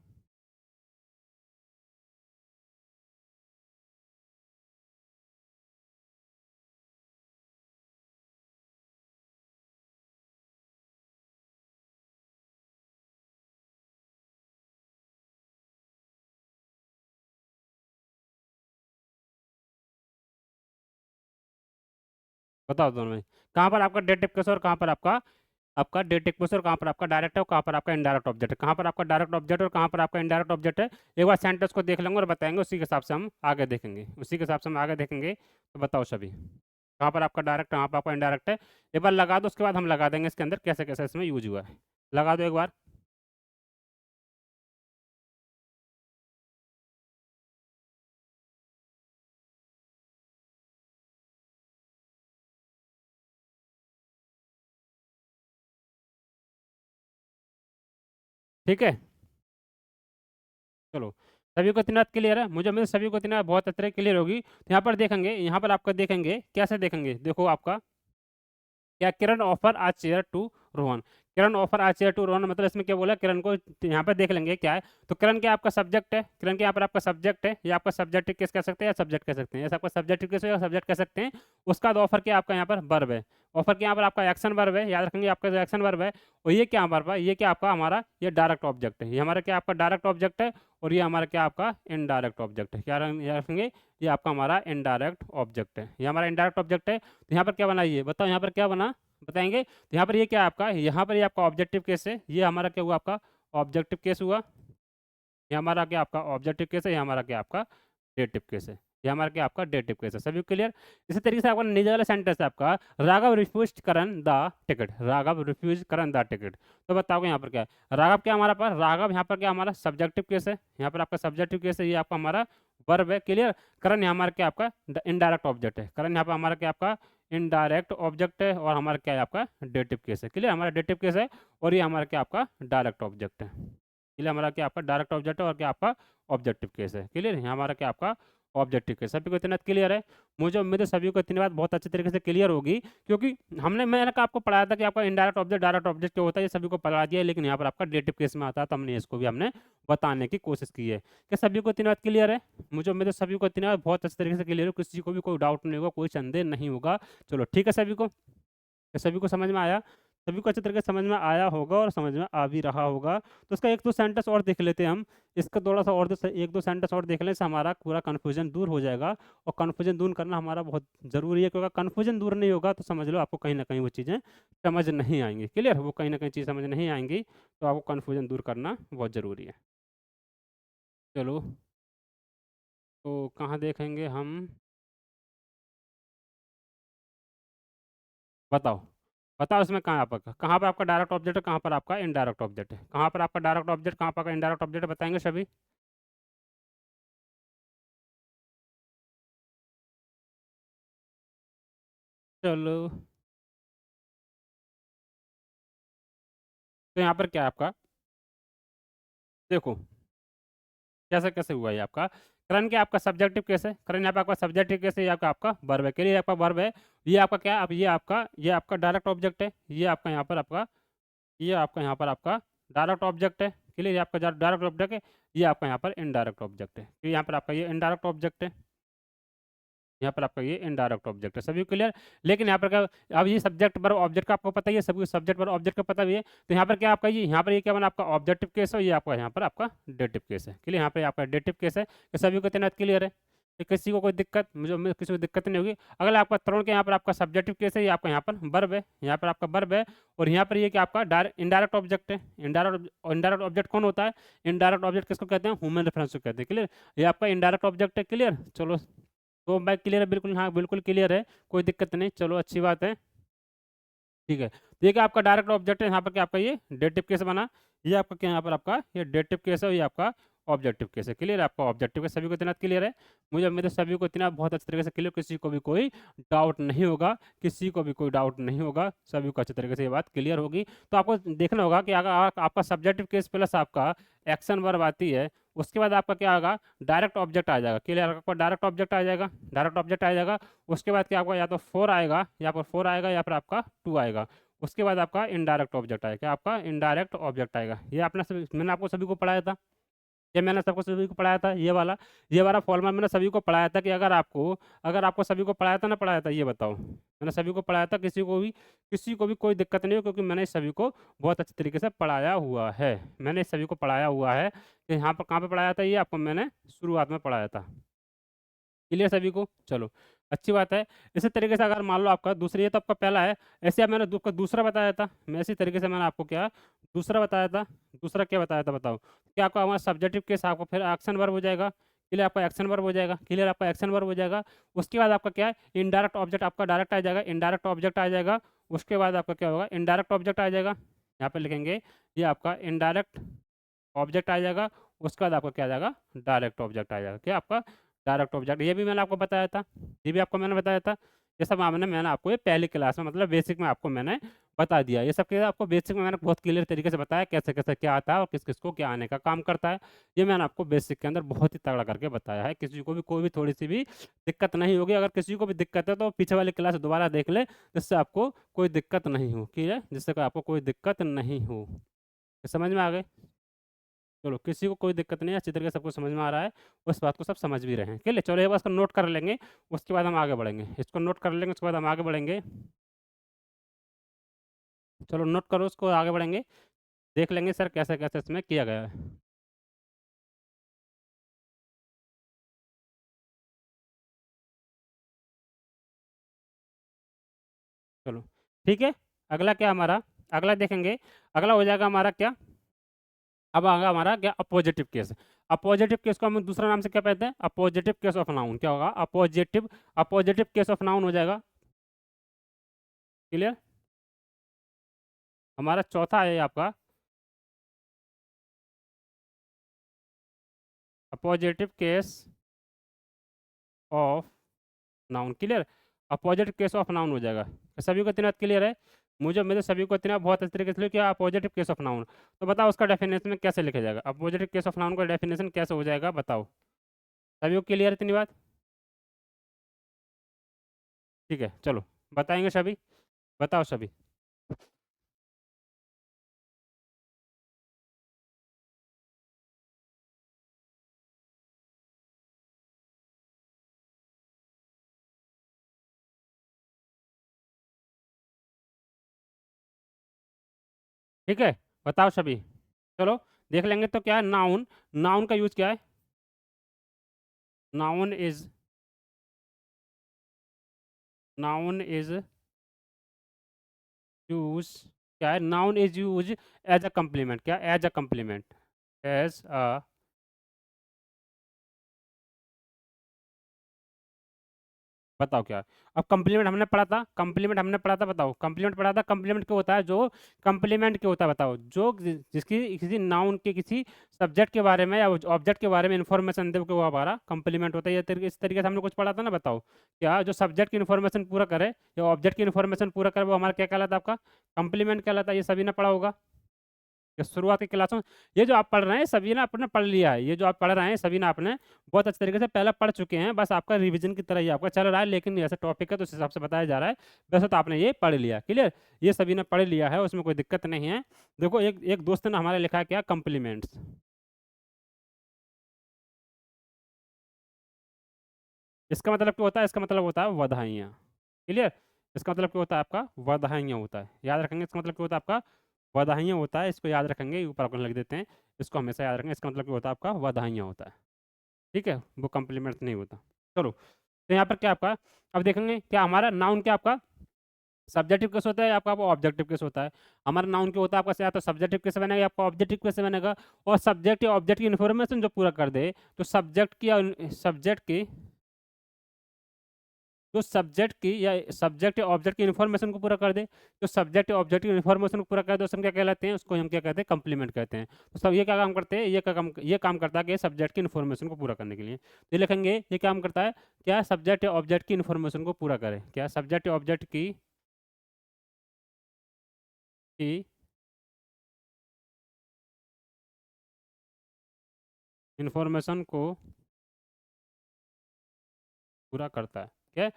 बताओ दोनों में कहाँ पर आपका डेटिव केस और कहाँ पर आपका आपका डेटिव केस और कहाँ पर आपका डायरेक्ट है और कहाँ पर आपका इनडायरेक्ट ऑब्जेक्ट है, कहाँ पर आपका डायरेक्ट ऑब्जेक्ट और कहाँ पर आपका इनडायरेक्ट ऑब्जेक्ट है। एक बार सेंटेंस को देख लेंगे और बताएंगे, उसी के हिसाब से हम आगे देखेंगे, उसी के हिसाब से हम आगे देखेंगे। तो बताओ सभी, कहाँ पर आपका डायरेक्ट, कहाँ पर आपका इनडायरेक्ट है। एक बार लगा दो, उसके बाद हम लगा देंगे इसके अंदर कैसे कैसे इसमें यूज हुआ है। लगा दो एक बार। ठीक है, चलो। सभी को इतना क्लियर है, मुझे उम्मीद है सभी को इतना बहुत अच्छे क्लियर होगी। तो यहाँ पर देखेंगे, यहाँ पर आपका देखेंगे कैसे देखेंगे, देखो आपका क्या, Kiran offer a chair to Rohan. Kiran offer a chair to Rohan, मतलब इसमें क्या बोला, किरण को यहाँ पर देख लेंगे क्या है। तो किरण क्या आपका सब्जेक्ट है, किरण के यहाँ पर आपका सब्जेक्ट है, या आपका सब्जेक्ट केस कह सकते हैं या सब्जेक्ट कह सकते हैं, ऐसा आपका सब्जेक्ट केस या सब्जेक्ट कह सकते हैं। उसका बाद ऑफर क्या आपका यहाँ पर वर्ब है, ऑफर के यहाँ पर आपका एक्शन वर्ब है, याद रखेंगे आपका जो एक्शन वर्ब है। और ये क्या वर्ब है, ये क्या आपका हमारा ये डायरेक्ट ऑब्जेक्ट है, ये हमारा क्या आपका डायरेक्ट ऑब्जेक्ट है। और ये हमारा क्या आपका इनडायरेक्ट ऑब्जेक्ट है, क्या याद रखेंगे, ये आपका हमारा इनडायरेक्ट ऑब्जेक्ट है, ये हमारा इनडायरेक्ट ऑब्जेक्ट है। तो यहाँ पर क्या बना, ये बताओ यहाँ पर क्या बना, बताएंगे। तो यहाँ पर ये क्या है आपका, यहाँ पर ये आपका ऑब्जेक्टिव केस है, ये हमारा क्या हुआ आपका ऑब्जेक्टिव केस हुआ। ये हमारा क्या आपका ऑब्जेक्टिव केस है, ये हमारा क्या आपका डेटिव केस है, ये हमारा क्या आपका डेटिव केस है। सभी क्लियर? इसी तरीके से आपका नीचे वाला सेंटेंस है आपका, Raghav refuse Karan the ticket, Raghav refuse Karan the ticket. तो बताओगे यहाँ पर क्या है, राघव क्या हमारा पास, राघव यहाँ पर क्या हमारा सब्जेक्टिव केस है, यहाँ पर आपका सब्जेक्टिव केस है, ये आपका हमारा वर्ब है। क्लियर? करण यहाँ हमारा क्या आपका इनडायरेक्ट ऑब्जेक्ट है, करण यहाँ पर हमारा क्या आपका इनडायरेक्ट ऑब्जेक्ट है। और हमारा क्या है आपका डेटिव केस है। क्लियर? हमारा डेटिव केस है और ये हमारा क्या आपका डायरेक्ट ऑब्जेक्ट है। क्लियर? हमारा क्या आपका डायरेक्ट ऑब्जेक्ट है और क्या आपका ऑब्जेक्टिव केस है। क्लियर? यहाँ हमारा क्या आपका ऑब्जेक्टिव केस। सभी को इतना क्लियर है, मुझे उम्मीद है सभी को इतनी बात बहुत अच्छे तरीके से क्लियर होगी। क्योंकि मैंने कहा आपको पढ़ाया था कि आपका इनडायरेक्ट ऑब्जेक्ट डायरेक्ट ऑब्जेक्ट क्या होता है, ये सभी को पढ़ा दिया है, लेकिन यहाँ पर आपका डेटिव केस में आता है, तो हमने इसको भी हमने बताने की कोशिश की है। क्या सभी को इतनी बात क्लियर है? मुझे उम्मीद है सभी को इतनी बात बहुत अच्छे तरीके से क्लियर हो, किसी को भी कोई डाउट नहीं होगा, कोई संदेह नहीं होगा। चलो ठीक है, सभी को, ये सभी को समझ में आया, सभी को अच्छे तरीके से समझ में आया होगा और समझ में आ भी रहा होगा। तो इसका एक दो सेंटेंस और देख लेते हैं हम, इसका थोड़ा सा और एक दो सेंटेंस और देख लें से हमारा पूरा कन्फ्यूजन दूर हो जाएगा। और कन्फ्यूजन दूर करना हमारा बहुत ज़रूरी है, क्योंकि कन्फ्यूजन दूर नहीं होगा तो समझ लो आपको कहीं ना कहीं वो चीज़ें समझ नहीं आएंगी। क्लियर? वो कहीं ना कहीं चीज़ समझ नहीं आएंगी, तो आपको कन्फ्यूजन दूर करना बहुत ज़रूरी है। चलो, तो कहाँ देखेंगे हम, बताओ, बताओ इसमें कहाँ पर आपका डायरेक्ट ऑब्जेक्ट है, कहाँ पर आपका इनडायरेक्ट ऑब्जेक्ट है, कहाँ पर आपका डायरेक्ट ऑब्जेक्ट, कहाँ पर आपका इनडायरेक्ट ऑब्जेक्ट है, बताएंगे सभी। चलो, तो यहाँ पर क्या है आपका, देखो कैसे कैसे हुआ ये आपका करण क्या आपका सब्जेक्टिव केस है, करण यहाँ पे आपका सब्जेक्टिव केस है, ये आपका वर्ब है, के लिए आपका वर्ब है। ये आपका क्या अब ये आपका डायरेक्ट ऑब्जेक्ट है, ये आपका यहाँ पर आपका ये आपका यहाँ पर आपका डायरेक्ट ऑब्जेक्ट है, क्लियर। ये आपका डायरेक्ट ऑब्जेक्ट है, ये आपका यहाँ पर इनडायरेक्ट ऑब्जेक्ट है, तो यहाँ पर आपका ये इनडायरेक्ट ऑब्जेक्ट है, यहाँ पर आपका ये इनडायरेक्ट ऑब्जेक्ट है, सभी क्लियर। लेकिन यहाँ पर क्या, अब ये सब्जेक्ट वर्ब ऑब्जेक्ट का आपको पता ही है, सभी सब्जेक्ट वर्ब ऑब्जेक्ट का पता भी है। तो यहाँ पर क्या आपका ये यहाँ पर ये क्या बना आपका ऑब्जेक्टिव केस है, ये आपका यहाँ पर आपका डेटिव केस है, क्लियर। यहाँ पर आपका डेटिव केस है, तो सभी को इतना क्लियर है, तो किसी को कोई दिक्कत किसी को दिक्कत नहीं होगी। अगला आपका तरुण के यहाँ पर आपका सब्जेक्टिव केस है, ये आपका यहाँ पर वर्ब है, यहाँ पर आपका वर्ब है। और यहाँ पर ये कि आपका इनडायरेक्ट ऑब्जेक्ट है। इनडायरेक्ट ऑब्जेक्ट कौन होता है? इनडायरेक्ट ऑब्जेक्ट किसको कहते हैं? ह्यूमन रेफरेंस को कहते हैं, क्लियर। ये आपका इनडायरेक्ट ऑब्जेक्ट है, क्लियर। चलो तो बाइक क्लियर है, बिल्कुल, हाँ बिल्कुल क्लियर है, कोई दिक्कत नहीं, चलो अच्छी बात है, ठीक है। तो ये क्या आपका डायरेक्ट ऑब्जेक्ट है, यहाँ पर क्या आपका ये डेटिव केस बना, ये आपका क्या यहाँ पर आपका ये डेटिव केस है, ये आपका ऑब्जेक्टिव केस है, क्लियर है। आपका ऑब्जेक्टिव केस सभी को इतना क्लियर है, मुझे उम्मीद है सभी को इतना बहुत अच्छे तरीके से क्लियर, किसी को भी कोई डाउट नहीं होगा, किसी को भी कोई डाउट नहीं होगा, सभी को अच्छे तरीके से ये बात क्लियर होगी। तो आपको देखना होगा कि अगर आपका सब्जेक्टिव केस प्लस आपका एक्शन वर्ब आती है, उसके बाद आपका क्या होगा, डायरेक्ट ऑब्जेक्ट आ जाएगा, क्लियर। आपका डायरेक्ट ऑब्जेक्ट आ जाएगा, डायरेक्ट ऑब्जेक्ट आ जाएगा। उसके बाद क्या आपका या तो फोर आएगा, या पर फोर आएगा, या फिर आपका टू आएगा। उसके बाद आपका इनडायरेक्ट ऑब्जेक्ट आएगा, क्या आपका इनडायरेक्ट ऑब्जेक्ट आएगा। ये आपने मैंने आपको सभी को पढ़ाया था, ये मैंने सबको सभी को पढ़ाया था, ये वाला फॉर्मूला मैंने सभी को पढ़ाया था कि अगर आपको सभी को पढ़ाया था ना, पढ़ाया था, ये बताओ। मैंने सभी को पढ़ाया था, किसी को भी कोई दिक्कत नहीं हो, क्योंकि मैंने सभी को बहुत अच्छे तरीके से पढ़ाया हुआ है। मैंने सभी को पढ़ाया हुआ है कि यहाँ पर कहाँ पे पढ़ाया था, ये आपको मैंने शुरुआत में पढ़ाया था, क्लियर सभी को। चलो अच्छी बात है। इसी तरीके से अगर मान लो आपका दूसरा, ये तो आपका पहला है, ऐसे अब मैंने आपको दूसरा बताया था, मैं इसी तरीके से मैंने आपको क्या दूसरा बताया था। दूसरा क्या बताया था बताओ? क्या आपका हमारा सब्जेक्टिव केस आपको फिर एक्शन वर्ब हो जाएगा, क्लियर। आपका एक्शन वर्ब हो जाएगा, क्लियर। आपका एक्शन वर्ब हो जाएगा। उसके बाद आपका क्या है, इनडायरेक्ट ऑब्जेक्ट आपका डायरेक्ट आ जाएगा, इनडायरेक्ट ऑब्जेक्ट आ जाएगा। उसके बाद आपका क्या होगा, इनडायरेक्ट ऑब्जेक्ट आ जाएगा, यहाँ पर लिखेंगे ये आपका इनडायरेक्ट ऑब्जेक्ट आ जाएगा। उसके बाद आपका क्या आ जाएगा, डायरेक्ट ऑब्जेक्ट आ जाएगा, क्या आपका डायरेक्ट ऑब्जेक्ट। ये भी मैंने आपको बताया था, ये भी आपको मैंने बताया था। ये सब मैंने आपको ये पहली क्लास में मतलब बेसिक में आपको मैंने बता दिया। ये सब चीज़ें आपको बेसिक में मैंने बहुत क्लियर तरीके से बताया, कैसे कैसे क्या आता है और किस किस को क्या आने का काम करता है। ये मैंने आपको बेसिक के अंदर बहुत ही तगड़ा करके बताया है, किसी को भी कोई भी थोड़ी सी भी दिक्कत नहीं होगी। अगर किसी को भी दिक्कत है तो पीछे वाली क्लास दोबारा देख ले, जिससे आपको कोई दिक्कत नहीं हो, ठीक है, जिससे आपको कोई दिक्कत नहीं हो। समझ में आ गए? चलो किसी को कोई दिक्कत नहीं है, अच्छी तरीके से सबको समझ में आ रहा है, उस बात को सब समझ भी रहे हैं, ठीक है। चलो ये बात को नोट कर लेंगे, उसके बाद हम आगे बढ़ेंगे। इसको नोट कर लेंगे, उसके बाद हम आगे बढ़ेंगे। चलो नोट करो, उसको आगे बढ़ेंगे, देख लेंगे सर कैसे कैसे इसमें किया गया है। चलो ठीक है। अगला क्या हमारा, अगला देखेंगे, अगला हो जाएगा हमारा क्या, अब आएगा हमारा क्या, अपोजिटिव केस। अपोजिटिव केस को हम दूसरा नाम से क्या कहते हैं, अपोजिटिव केस ऑफ नाउन। क्या होगा, अपोजिटिव केस ऑफ नाउन हो जाएगा, क्लियर। हमारा चौथा है आपका appositive case of noun, clear. Opposite case of noun हो जाएगा, तो सभी को इतना क्लियर है, मुझे मेरे सभी को इतना बहुत अच्छे तरीके से क्या अपोजिटिव केस ऑफ नाउन। तो बताओ उसका डेफिनेशन में कैसे लिखा जाएगा, अपोजिटिव केस ऑफ नाउन का डेफिनेशन कैसे हो जाएगा बताओ, सभी को क्लियर है इतनी बात? ठीक है चलो बताएंगे सभी, बताओ सभी। ठीक है बताओ सभी। चलो देख लेंगे, तो क्या है नाउन, नाउन का यूज क्या है, noun is, noun is use, क्या है, noun is use as a complement, क्या as a complement, as a, बताओ क्या है? अब कम्प्लीमेंट हमने पढ़ा था, कम्प्लीमेंट हमने पढ़ा था, बताओ कम्प्लीमेंट पढ़ा था, कम्प्लीमेंट क्या होता है, जो कम्प्लीमेंट क्या होता है बताओ, जो जिसकी किसी नाउन के किसी सब्जेक्ट के बारे में या ऑब्जेक्ट के बारे में इन्फॉर्मेशन दे के वो हमारा कम्प्लीमेंट होता है। इस तरीके से हमने कुछ पढ़ा था ना, बताओ क्या, जो सब्जेक्ट की इन्फॉर्मेशन पूरा करे या ऑब्जेक्ट की इन्फॉर्मेशन पूरा करे वो हमारा क्या कहलाता है, आपका कम्प्लीमेंट कहलाता है। ये सभी ने पढ़ा होगा, कि शुरुआत की क्लासों ये जो आप पढ़ रहे हैं सभी ने आपने पढ़ लिया है। ये जो आप पढ़ रहे हैं सभी ने आपने बहुत अच्छे तरीके से पहले पढ़ चुके हैं। बस आपका रिवीजन की तरह ही आपका चल रहा है, लेकिन जैसे टॉपिक है तो उस हिसाब से बताया जा रहा है। वैसे तो आपने ये पढ़ लिया, क्लियर? ये सभी ने पढ़ लिया है, उसमें कोई दिक्कत नहीं है। देखो एक एक दोस्त ने हमारा लिखा है क्या, कॉम्प्लीमेंट्स। इसका मतलब क्या होता है? इसका मतलब होता है बधाइयाँ, क्लियर? इसका मतलब क्या होता है आपका? बधाइयाँ होता है। याद रखेंगे इसका मतलब क्या होता है आपका? बधाइयाँ होता है। इसको याद रखेंगे, ऊपर अपन लिख देते हैं। इसको हमेशा याद रखेंगे। इसका मतलब क्या होता है आपका? बधाइयाँ होता है। ठीक है? वो कॉम्प्लीमेंट्स नहीं होता। चलो, तो यहाँ पर क्या आपका, अब देखेंगे क्या हमारा नाउन क्या आपका सब्जेक्टिव केस होता है या आपका ऑब्जेक्टिव केस होता है। हमारा नाउन क्या होता है आपका, या तो सब्जेक्टिव केस बनेगा या आपका ऑब्जेक्टिव केस बनेगा। और सब्जेक्ट या ऑब्जेक्ट की इन्फॉर्मेशन जो पूरा कर दे, तो सब्जेक्ट या ऑब्जेक्ट की इन्फॉर्मेशन को पूरा कर दे, तो सब्जेक्ट या ऑब्जेक्ट की इन्फॉर्मेशन को पूरा कर दे, उसको हम क्या कहलाते हैं? उसको हम क्या कहते हैं? कॉम्प्लीमेंट कहते हैं। तो सब ये क्या काम करते हैं? ये काम करता है कि सब्जेक्ट की इन्फॉर्मेशन को पूरा करने के लिए। तो ये लिखेंगे ये काम करता है, क्या सब्जेक्ट या ऑब्जेक्ट की इन्फॉर्मेशन को पूरा करे। क्या सब्जेक्ट या ऑब्जेक्ट की इन्फॉर्मेशन को पूरा करता है। क्या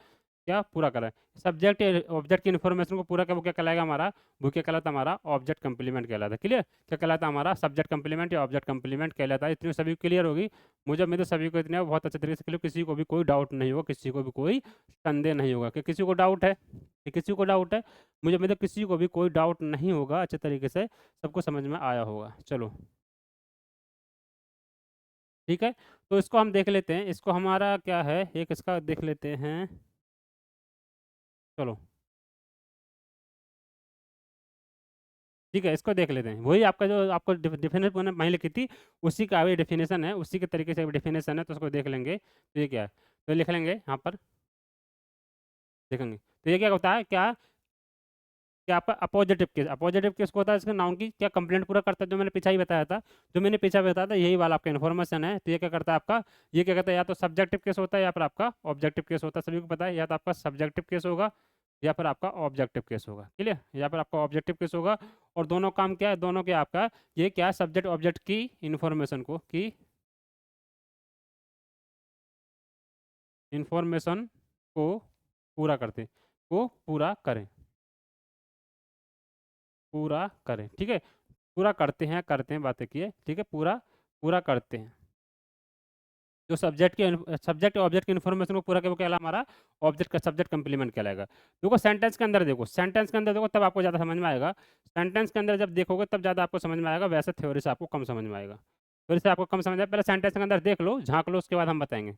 क्या पूरा करा है? सब्जेक्ट ऑब्जेक्ट की इन्फॉर्मेशन को पूरा कर, वो क्या कहलाएगा हमारा? वो क्या कहलाता है हमारा? ऑब्जेक्ट कंप्लीमेंट कहलाता है। क्लियर? क्या कहलाता है हमारा? सब्जेक्ट कंप्लीमेंट या ऑब्जेक्ट कंप्लीमेंट कहलाता है। इतनी सभी क्लियर होगी। मुझे उम्मीद है सभी को इतने बहुत अच्छे तरीके से क्लियर, किसी को भी कोई डाउट नहीं होगा, किसी को भी कोई संदेह नहीं होगा। कि किसी को डाउट है? कि किसी को डाउट है? मुझे उम्मीद है किसी को भी कोई डाउट नहीं होगा, अच्छे तरीके से सबको समझ में आया होगा। चलो ठीक है, तो इसको हम देख लेते हैं। इसको हमारा क्या है, एक इसका देख लेते हैं। चलो ठीक है, इसको देख लेते हैं। वही आपका जो आपको डेफिनेशन मैंने पहले लिखी थी, उसी का अभी डेफिनेशन है, उसी के तरीके से डेफिनेशन है, तो उसको देख लेंगे। तो ये क्या है, तो लिख लेंगे यहाँ पर, देखेंगे। तो ये क्या होता है, क्या क्या आपका अपोजिटिव केस। अपोजिटिव केस को होता है इसका नाउन की क्या कंप्लेंट पूरा करता है, जो मैंने पीछे ही बताया था। जो मैंने पीछे बताया था यही वाला आपका इन्फॉर्मेशन है। तो ये क्या करता है आपका, ये क्या कहता है, या तो सब्जेक्टिव केस होता है या फिर आपका ऑब्जेक्टिव केस होता है। सभी को पता है, या तो आपका सब्जेक्टिव केस होगा या फिर आपका ऑब्जेक्टिव केस होगा। क्लियर? या फिर आपका ऑब्जेक्टिव केस होगा। और दोनों काम क्या है, दोनों के आपका ये क्या सब्जेक्ट ऑब्जेक्ट की इन्फॉर्मेशन इन्फॉर्मेशन को पूरा करते को पूरा करें, पूरा करें। ठीक है, पूरा करते हैं बातें किए। ठीक है, पूरा पूरा करते हैं। जो सब्जेक्ट ऑब्जेक्ट की इन्फॉर्मेशन को पूरा के वो कहला हमारा ऑब्जेक्ट का सब्जेक्ट कंप्लीमेंट कहलाएगा। देखो सेंटेंस के अंदर देखो, सेंटेंस के अंदर देखो, तब आपको ज़्यादा समझ में आएगा। सेंटेंस के अंदर जब देखोगे तब ज़्यादा आपको समझ में आएगा, वैसे थ्योरी से आपको कम समझ में आएगा। थ्योरी से आपको कम समझ आएगा, पहले सेंटेंस के अंदर देख लो, झाँक लो, उसके बाद हम बताएंगे।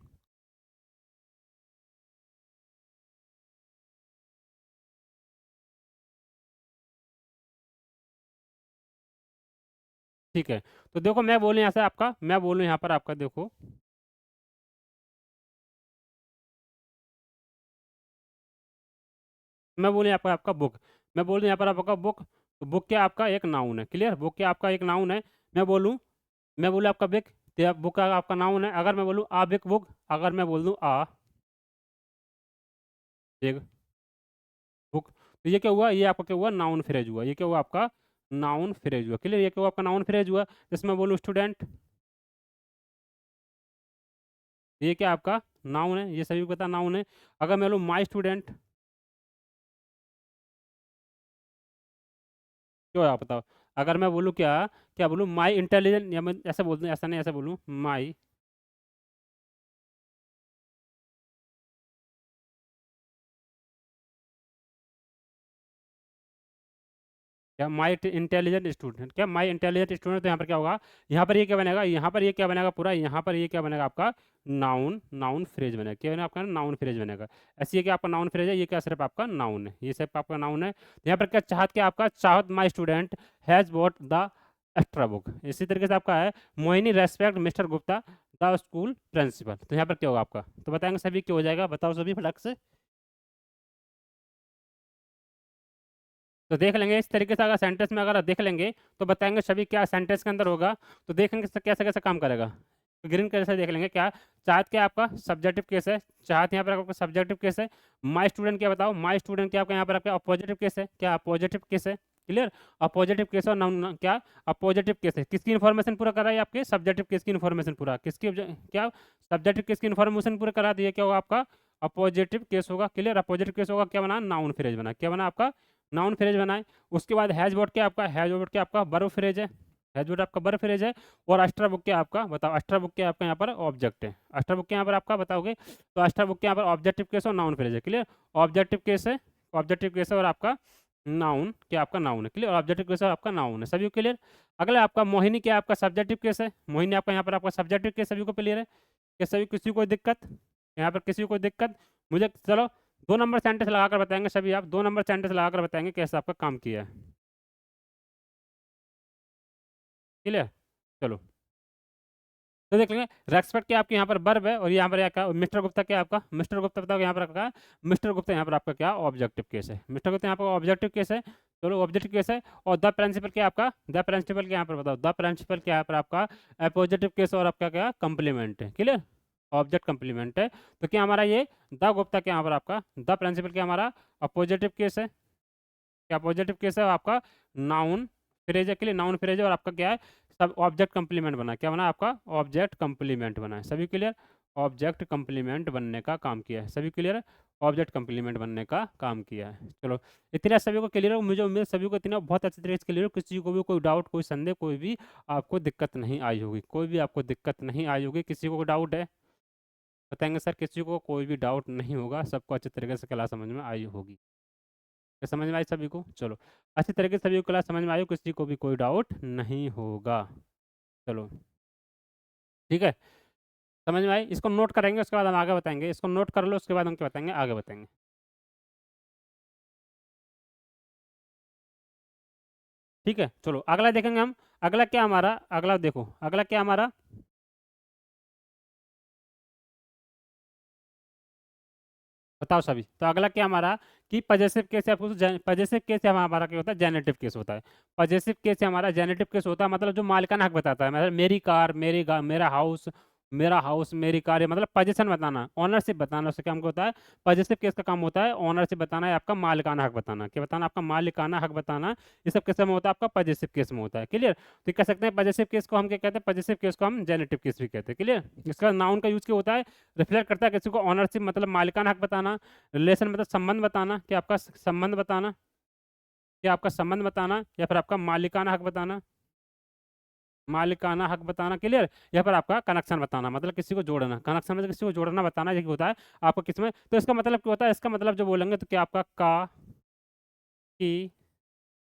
ठीक है, तो देखो मैं बोलूँ यहाँ से आपका, मैं बोलूँ यहाँ पर आपका, देखो मैं बोलूँ यहाँ पर आपका बुक, मैं बोलूँ यहाँ पर आपका बुक। तो बुक क्या आपका एक नाउन है। क्लियर? बुक क्या आपका एक नाउन है। मैं बोलूँ आपका बिक, तो बुक का आपका नाउन है। अगर मैं बोलूँ आ बिक बुक, अगर मैं बोल दूँ आ एक बुक, तो ये क्या हुआ, ये आपका क्या हुआ, नाउन फ्रेज हुआ। ये क्या हुआ आपका, नाउन फ्रेज हुआ। क्लियर? ये क्या हुआ आपका, नाउन फ्रेज हुआ। जैसे मैं बोलूँ स्टूडेंट, ये क्या आपका नाउन है, ये सभी को पता नाउन है। अगर मैं बोलूँ माई स्टूडेंट, क्यों है आप बताओ। अगर मैं बोलूँ क्या, क्या बोलूँ माई इंटेलिजेंट, या मैं ऐसे बोल दूँ, ऐसा नहीं, ऐसे बोलूँ माई, क्या माई इंटेलिजेंट स्टूडेंट, क्या माई इंटेलिजेंट स्टूडेंट। तो यहाँ पर क्या होगा, यहाँ पर ये क्या बनेगा, यहाँ पर ये क्या बनेगा पूरा, यहाँ पर ये क्या बनेगा आपका नाउन, नाउन फ्रेज बनेगा। क्या बनेगा आपका, नाउन फ्रेज बनेगा। ऐसे ये क्या आपका नाउन फ्रेज है, ये क्या सिर्फ आपका नाउन है, ये सिर्फ आपका नाउन है। तो यहाँ पर क्या चाहत, क्या आपका चाहत my student has bought the extra book. इसी तरीके से आपका है Mohini respect mister Gupta the school principal. तो यहाँ पर क्या होगा आपका, तो बताएंगे सभी क्या हो जाएगा, बताओ सभी फटक से। तो देख लेंगे इस तरीके से, अगर सेंटेंस में अगर देख लेंगे तो बताएंगे सभी क्या सेंटेंस के अंदर होगा। तो देखेंगे कैसे कैसे काम करेगा। तो ग्रीन कलर से देख लेंगे क्या, चाहत क्या आपका सब्जेक्टिव केस है, चाहत यहाँ पर आपका सब्जेक्टिव केस है। माई स्टूडेंट क्या बताओ, माई स्टूडेंट क्या आपका यहाँ पर आपका पॉजिटिव केस है, क्या पॉजिटिव केस है। क्लियर। अब पॉजिटिव केस और नाउन क्या, अब पॉजिटिव केस है किसकी इन्फॉर्मेशन पूरा करा है, आपके सब्जेक्टिव केस की इन्फॉर्मेशन पूरा, किसकी क्या सब्जेक्टिव केस की इन्फॉर्मेशन पूरा करा दिए, क्या होगा आपका अपोजिटिव केस होगा। क्लियर। अपोजिटिव केस होगा, क्या बना, नाउन फ्रेज बना, क्या बना आपका नाउन फ्रेज बनाए। उसके बाद हैज वर्ड क्या आपका, हैज वर्ड क्या आपका वर्ब फ्रेज है, हैज वर्ड आपका वर्ब फ्रेज है। और अस्ट्रा बुक क्या आपका, बताओ अस्ट्रा बुक क्या आपका यहाँ पर ऑब्जेक्ट है, अस्ट्रा बुक यहाँ पर आपका बताओगे तो अस्ट्रा बुक यहाँ पर ऑब्जेक्टिव केस और नाउन फ्रेज है। क्लियर। ऑब्जेक्टिव केस है, ऑब्जेक्टिव केस है और आपका नाउन क्या आपका नाउन है। क्लियर। ऑब्जेक्टिव केस है आपका नाउन है, सभी क्लियर। अगला आपका मोहिनी क्या आपका सब्जेक्टिव केस है, मोहिनी आपका यहाँ पर आपका सब्जेक्टिव केस, सभी को क्लियर है कि सभी किसी को दिक्कत, यहाँ पर किसी को दिक्कत, मुझे चलो 2 नंबर सेंटेंस लगाकर बताएंगे सभी, आप 2 नंबर सेंटेंस लगाकर बताएंगे कैसे आपका काम किया है। क्लियर। चलो तो देख लेंगे, रेस्पेक्ट क्या आपके यहाँ पर वर्ब है और यहाँ पर क्या मिस्टर गुप्ता क्या आपका, मिस्टर गुप्ता बताओ यहाँ पर आपका मिस्टर गुप्ता यहाँ पर आपका क्या ऑब्जेक्टिव केस है, मिस्टर गुप्ता यहाँ पर ऑब्जेक्टिव केस है। चलो ऑब्जेक्टिव केस है। और द प्रिंसिपल क्या आपका, द प्रिंसिपल क्या यहाँ पर बताओ, द प्रिंसिपल क्या यहाँ पर आपका पॉजिटिव केस और आपका क्या कंप्लीमेंट है। क्लियर। ऑब्जेक्ट कंप्लीमेंट है। तो क्या हमारा ये द गुप्ता क्या यहाँ पर आपका द प्रिंसिपल क्या हमारा पॉजिटिव केस है, क्या पॉजिटिव केस है आपका नाउन फ्रेज है। के लिए नाउन फ्रेज है और आपका क्या है सब ऑब्जेक्ट कंप्लीमेंट बना, क्या बना आपका ऑब्जेक्ट कंप्लीमेंट बना है, सभी क्लियर। ऑब्जेक्ट कंप्लीमेंट बनने का काम किया है, सभी क्लियर है। ऑब्जेक्ट कंप्लीमेंट बनने का काम किया है। चलो इतना सभी को क्लियर हो, मुझे उम्मीद सभी को इतना बहुत अच्छी तरीके से क्लियर हो, किसी को भी कोई डाउट कोई संदेह कोई भी आपको दिक्कत नहीं आई होगी, कोई भी आपको दिक्कत नहीं आई होगी। किसी को डाउट है बताएंगे सर, किसी को कोई भी डाउट नहीं होगा, सबको अच्छे तरीके से क्लास समझ में आई होगी। क्या समझ में आई सभी को, चलो अच्छी तरीके से सभी को क्लास समझ में आई हो, किसी को भी कोई डाउट नहीं होगा। चलो ठीक है, समझ में आई, इसको नोट करेंगे उसके बाद हम आगे बताएंगे, इसको नोट कर लो उसके बाद हम क्या बताएंगे आगे बताएंगे। ठीक है चलो अगला देखेंगे हम, अगला क्या हमारा, अगला देखो अगला क्या हमारा, बताओ सभी। तो अगला क्या हमारा कि पजेसिव केस है, आपको पजेसिव केस हमारा क्या होता है, जेनेटिव केस होता है। पजेसिव केस हमारा जेनेटिव केस होता है, मतलब जो मालिकाना हक बताता है, मतलब मेरी कार मेरा हाउस मेरी कार, ये मतलब पजेशन बताना ओनरशिप बताना, उससे क्या हमको होता है पजेसिव केस का काम होता है ओनरशिप बताना है, आपका मालिकाना हक बताना, क्या बताना आपका मालिकाना हक बताना, ये सब किस में होता है आपका पजेसिव केस में होता है। क्लियर। तो कह सकते हैं पजेसिव केस को हम क्या कहते हैं, पजेसिव केस को हम जेनेटिव केस भी कहते हैं। क्लियर। इसका नाउन का यूज क्या होता है, रिफ्लेक्ट करता है किसी को ऑनरशिप मतलब मालिकाना हक बताना, रिलेशन मतलब संबंध बताना, कि आपका संबंध बताना, कि आपका संबंध बताना या फिर आपका मालिकाना हक बताना, मालिकाना हक बताना। क्लियर। या फिर आपका कनेक्शन बताना, मतलब किसी को जोड़ना, कनेक्शन मतलब किसी को जोड़ना बताना, ये होता है आपको किसमें। तो इसका मतलब क्या होता है, इसका मतलब जो बोलेंगे तो क्या आपका का की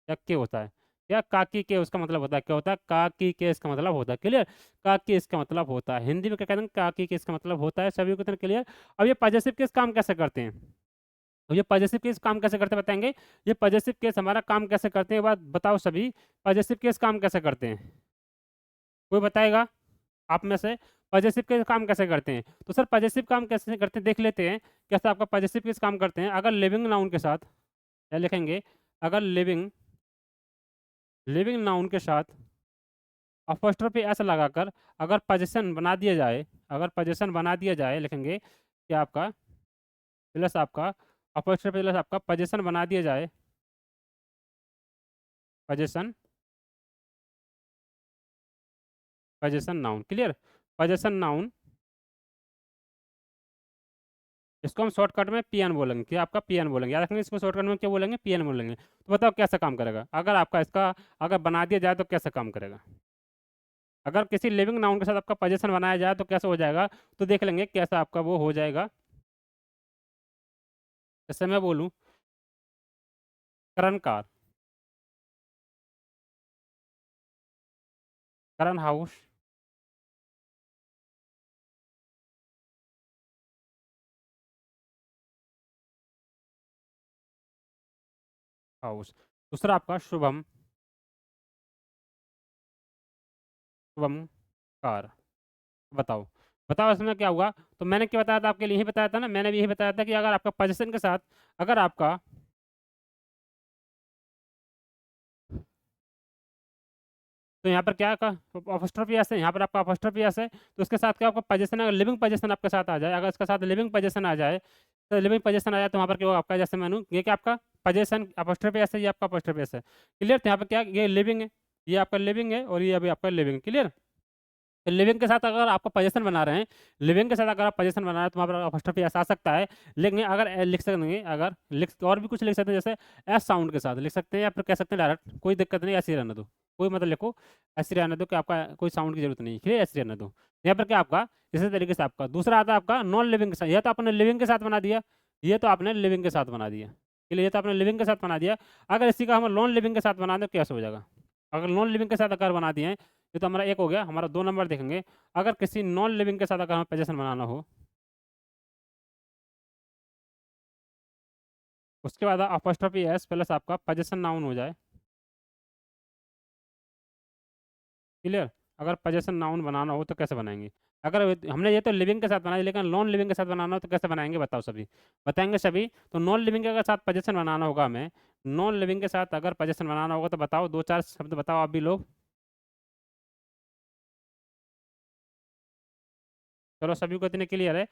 या के होता है, या काकी के उसका मतलब होता है, क्या होता है काकी के इसका मतलब होता है। क्लियर। काकी इसका मतलब होता है, हिंदी में क्या कहते हैं काकी के इसका मतलब होता है, सभी को क्लियर। अब ये पॉजिटिव केस काम कैसे करते हैं, अब ये पॉजिटिव केस काम कैसे करते हैं बताएंगे, ये पॉजिटिव केस हमारा काम कैसे करते हैं, बात बताओ सभी, पॉजिटिव केस काम कैसे करते हैं, कोई बताएगा आप में से पॉजिटिव केस काम कैसे करते हैं। तो सर पॉजिटिव काम कैसे करते हैं देख लेते हैं, कैसे आपका पॉजिटिव केस काम करते हैं। अगर लिविंग नाउन के साथ क्या लिखेंगे, अगर लिविंग लिविंग नाउन के साथ अपोस्ट्रोफी एस लगाकर अगर पोजीशन बना दिया जाए, अगर पोजीशन बना दिया जाए लिखेंगे कि आपका प्लस आपका अपोस्ट्रोफी प्लस आपका पोजीशन बना दिया जाए, position position noun. Clear. Position noun, इसको हम शॉर्टकट में पीएन बोलेंगे, कि आपका पीएन बोलेंगे, याद रखेंगे इसको शॉर्टकट में क्या बोलेंगे पीएन बोलेंगे। तो बताओ कैसा काम करेगा, अगर आपका इसका अगर बना दिया जाए तो कैसा काम करेगा, अगर किसी लिविंग नाउन के साथ आपका पोजीशन बनाया जाए तो कैसा हो जाएगा, तो देख लेंगे कैसा आपका वो हो जाएगा। जैसे मैं बोलूँ करण कार, करण हाउस, हाउस। दूसरा आपका शुभम, शुभम कार। बताओ बताओ इसमें क्या हुआ। तो मैंने क्या बताया था आपके लिए, यही बताया था ना, मैंने भी यही बताया था कि अगर आपका पोजीशन के साथ अगर आपका तो यहाँ पर क्या का अपोस्ट्रोफी एस है, यहाँ पर आपका अपोस्ट्रोफी एस है, तो उसके साथ क्या आपका पोजीशन अगर लिविंग पोजीशन आपके साथ आ जाए, अगर इसके साथ लिविंग पोजीशन आ जाए, तो लिविंग पोजीशन आ जाए तो वहाँ पर क्या होगा आपका, जैसे मैंने ये क्या आपका पोजीशन अपोस्ट्रोफी एस है, ये आपका अपोस्ट्रोफी एस है। क्लियर? तो यहाँ पे क्या, ये लिविंग है, ये आपका लिविंग है और ये अभी आपका लिविंग। क्लियर? तो लिविंग के साथ अगर आपको पोजीशन बना रहे हैं, लिविंग के साथ अगर आप पोजीशन बना रहे हैं तो वहाँ पर अपोस्ट्रोफी एस आ सकता है। लेकिन अगर लिख सकेंगे, अगर लिख और भी कुछ लिख सकते हैं, जैसे एस साउंड के साथ लिख सकते हैं या फिर कह सकते हैं डायरेक्ट, कोई दिक्कत नहीं, ऐसे ही रहने दो, कोई मतलब लिखो ऐसे रहने दो कि आपका कोई साउंड की जरूरत नहीं है। क्लियर? ऐसे रहने दो। यहाँ पर क्या आपका इसी तरीके से आपका दूसरा आता है आपका नॉन लिविंग के साथ। यह तो आपने लिविंग के साथ बना दिया, ये तो आपने लिविंग के साथ बना दिया। क्लियर? ये तो आपने लिविंग के साथ बना दिया। अगर इसी का हम नॉन लिविंग के साथ बना दें तो कैसे हो जाएगा? अगर नॉन लिविंग के साथ अगर बना दिए हैं, ये तो हमारा एक हो गया, हमारा 2 नंबर देखेंगे। अगर किसी नॉन लिविंग के साथ अगर हमें पोजीशन बनाना हो, उसके बाद अपोस्ट्रोफी एस प्लस आपका पोजीशन नाउन हो जाए। क्लियर? अगर पोजीशन नाउन बनाना हो तो कैसे बनाएंगे? अगर हमने ये तो लिविंग के साथ बनाया, लेकिन नॉन लिविंग के साथ बनाना हो तो कैसे बनाएंगे? बताओ सभी, बताएंगे सभी। तो नॉन लिविंग के अगर साथ पोजीशन बनाना होगा हमें, नॉन लिविंग के साथ अगर पोजीशन बनाना होगा तो बताओ, 2-4 शब्द बताओ आप भी लोग। चलो सभी को इतने क्लियर है?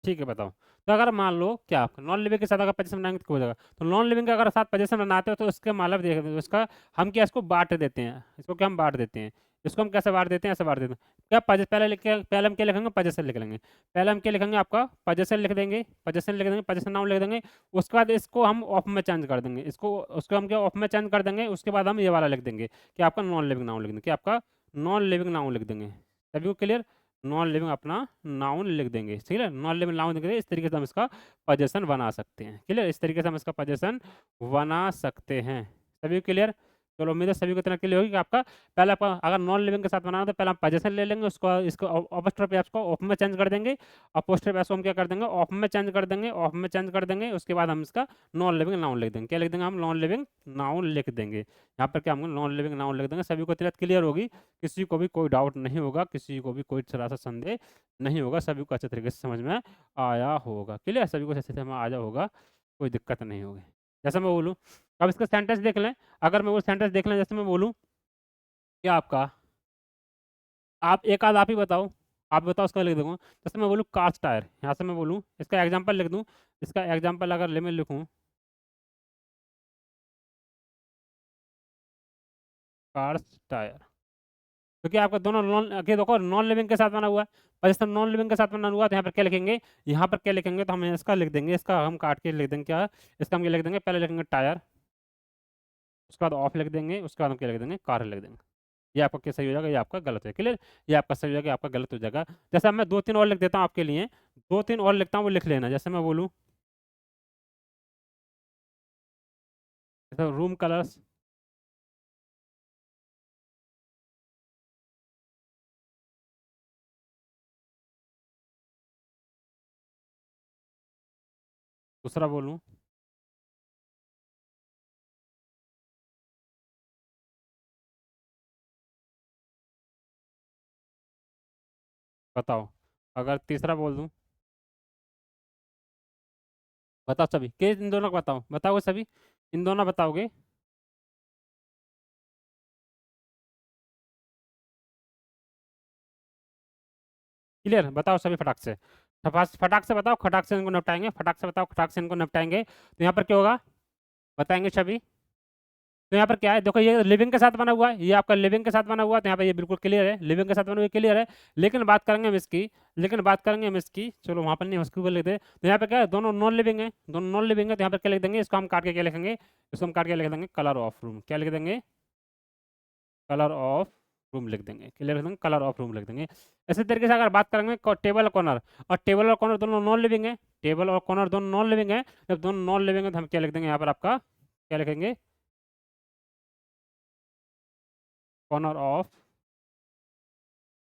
ठीक है, बताओ। तो अगर मान लो क्या नॉन लिविंग के साथ अगर पोजीशन बनाएंगे तो हो जाएगा। तो नॉन लिविंग के अगर साथ पोजीशन बनाते हो तो उसके मतलब देख, उसका हम क्या इसको बांट देते हैं, इसको क्या हम बांट देते हैं, इसको हम कैसे बांट देते हैं, ऐसे बांट देते हैं। क्या पहले लिख के, पहले हम क्या लिखेंगे? पोजीशन लिख लेंगे। पहले हम क्या लिखेंगे? आपका पोजीशन लिख देंगे, पोजीशन लिख देंगे, पोजीशन नाउन लिख देंगे। उसके बाद इसको हम ऑफ में चेंज कर देंगे, इसको उसको हम क्या ऑफ में चेंज कर देंगे। उसके बाद हम ये वाला लिख देंगे कि आपका नॉन लिविंग नाउन लिख देंगे, कि आपका नॉन लिविंग नाउन लिख देंगे। सभी को क्लियर? नॉन लिविंग अपना नाउन लिख देंगे। ठीक है? नॉन लिविंग नाउन लिख देंगे। इस तरीके से हम इसका पोजीशन बना सकते हैं। क्लियर? इस तरीके से हम इसका पोजीशन बना सकते हैं। सभी क्लियर? चलो उम्मीद है सभी को इतना क्लियर होगी कि आपका पहले आपका अगर नॉन लिविंग के साथ बनाना है तो पहले हम पोजीशन ले लेंगे, उसको इसको अपोस्ट्रोफी एस को ऑफ में चेंज कर देंगे। अपोस्ट्रोफी एस को हम क्या कर देंगे? ऑफ में चेंज कर देंगे, ऑफ में चेंज कर देंगे। उसके बाद हम इसका नॉन लिविंग नाउन लिख देंगे। क्या लिख देंगे? हम नॉन लिविंग नाउन लिख देंगे। यहाँ पर क्या हम नॉन लिविंग नाउन लिख देंगे। सभी को इतना क्लियर होगी, किसी को भी कोई डाउट नहीं होगा, किसी को भी कोई थोड़ा सा संदेह नहीं होगा। सभी को अच्छे तरीके से समझ में आया होगा। क्लियर? सभी को अच्छे से समझ में आया होगा, कोई दिक्कत नहीं होगी। जैसे मैं बोलूँ, अब इसका सेंटेंस देख लें। अगर मैं वो सेंटेंस देख लें, जैसे मैं बोलूँ कि आपका, आप एक आध आप ही बताओ, आप बताओ उसका लिख दूँगा। जैसे मैं बोलूँ कास्ट टायर, यहाँ से मैं बोलूँ इसका एग्जाम्पल लिख दूँ। इसका एग्जाम्पल अगर ले मैं लिखूँ कास्ट टायर, क्योंकि आपका दोनों नॉन, अगर देखो नॉन लिविंग के साथ बना हुआ है, और इस नॉन लिविंग के साथ बना हुआ है, तो यहाँ पर क्या लिखेंगे? यहाँ पर क्या लिखेंगे? तो हम इसका लिख देंगे, इसका हम काट के लिख देंगे। क्या? इसका हम क्या लिख देंगे? पहले लिखेंगे टायर, उसके बाद ऑफ लिख देंगे, उसके बाद हम क्या लिख देंगे? कार लिख देंगे। ये आपका क्या सही हो जाएगा? ये आपका गलत है। क्लियर? ये आपका सही हो जाएगा, आपका गलत हो जाएगा। जैसे अब मैं 2-3 और लिख देता हूँ आपके लिए, 2-3 और लिखता हूँ, वो लिख लेना। जैसे मैं बोलूँ जैसे रूम कलर्स, दूसरा बोलूँ बताओ, अगर तीसरा बोल दूँ, बताओ सभी के इन दोनों को बताओ, बताओगे सभी? इन दोनों बताओगे? क्लियर? बताओ सभी फटाक से, फटाक से बताओ, खटाक से इनको निपटाएंगे। फटाक से बताओ, खटाक से इनको निपटाएंगे। तो यहाँ पर क्या होगा? बताएंगे सभी। तो यहाँ पर क्या है? देखो ये लिविंग के साथ बना हुआ है, ये आपका लिविंग के साथ बना हुआ है, तो यहाँ पर ये बिल्कुल क्लियर है, लिविंग के साथ बना हुआ क्लियर है। लेकिन बात करेंगे हम इसकी, लेकिन बात करेंगे हम इसकी, चलो वहाँ पर नहीं, उसके ऊपर लिख दे। तो यहाँ पे क्या है? दोनों नॉन लिविंग है, दोनों नॉन लिविंग है। तो यहाँ पर क्या लिख देंगे? इसको हम काट के क्या लिखेंगे? इसको हम काट के लिख देंगे कलर ऑफ रूम। क्या लिख देंगे? कलर ऑफ रूम लिख देंगे। क्लियर? लिख देंगे कलर ऑफ रूम लिख देंगे। इसी तरीके से अगर बात करेंगे टेबल और कॉर्नर, और टेबल और कॉर्नर दोनों नॉन लिविंग है, टेबल और कॉर्नर दोनों नॉन लिविंग है। जब दोनों नॉन लिविंग है तो हम क्या लिख देंगे? यहाँ पर आपका क्या लिखेंगे? Corner of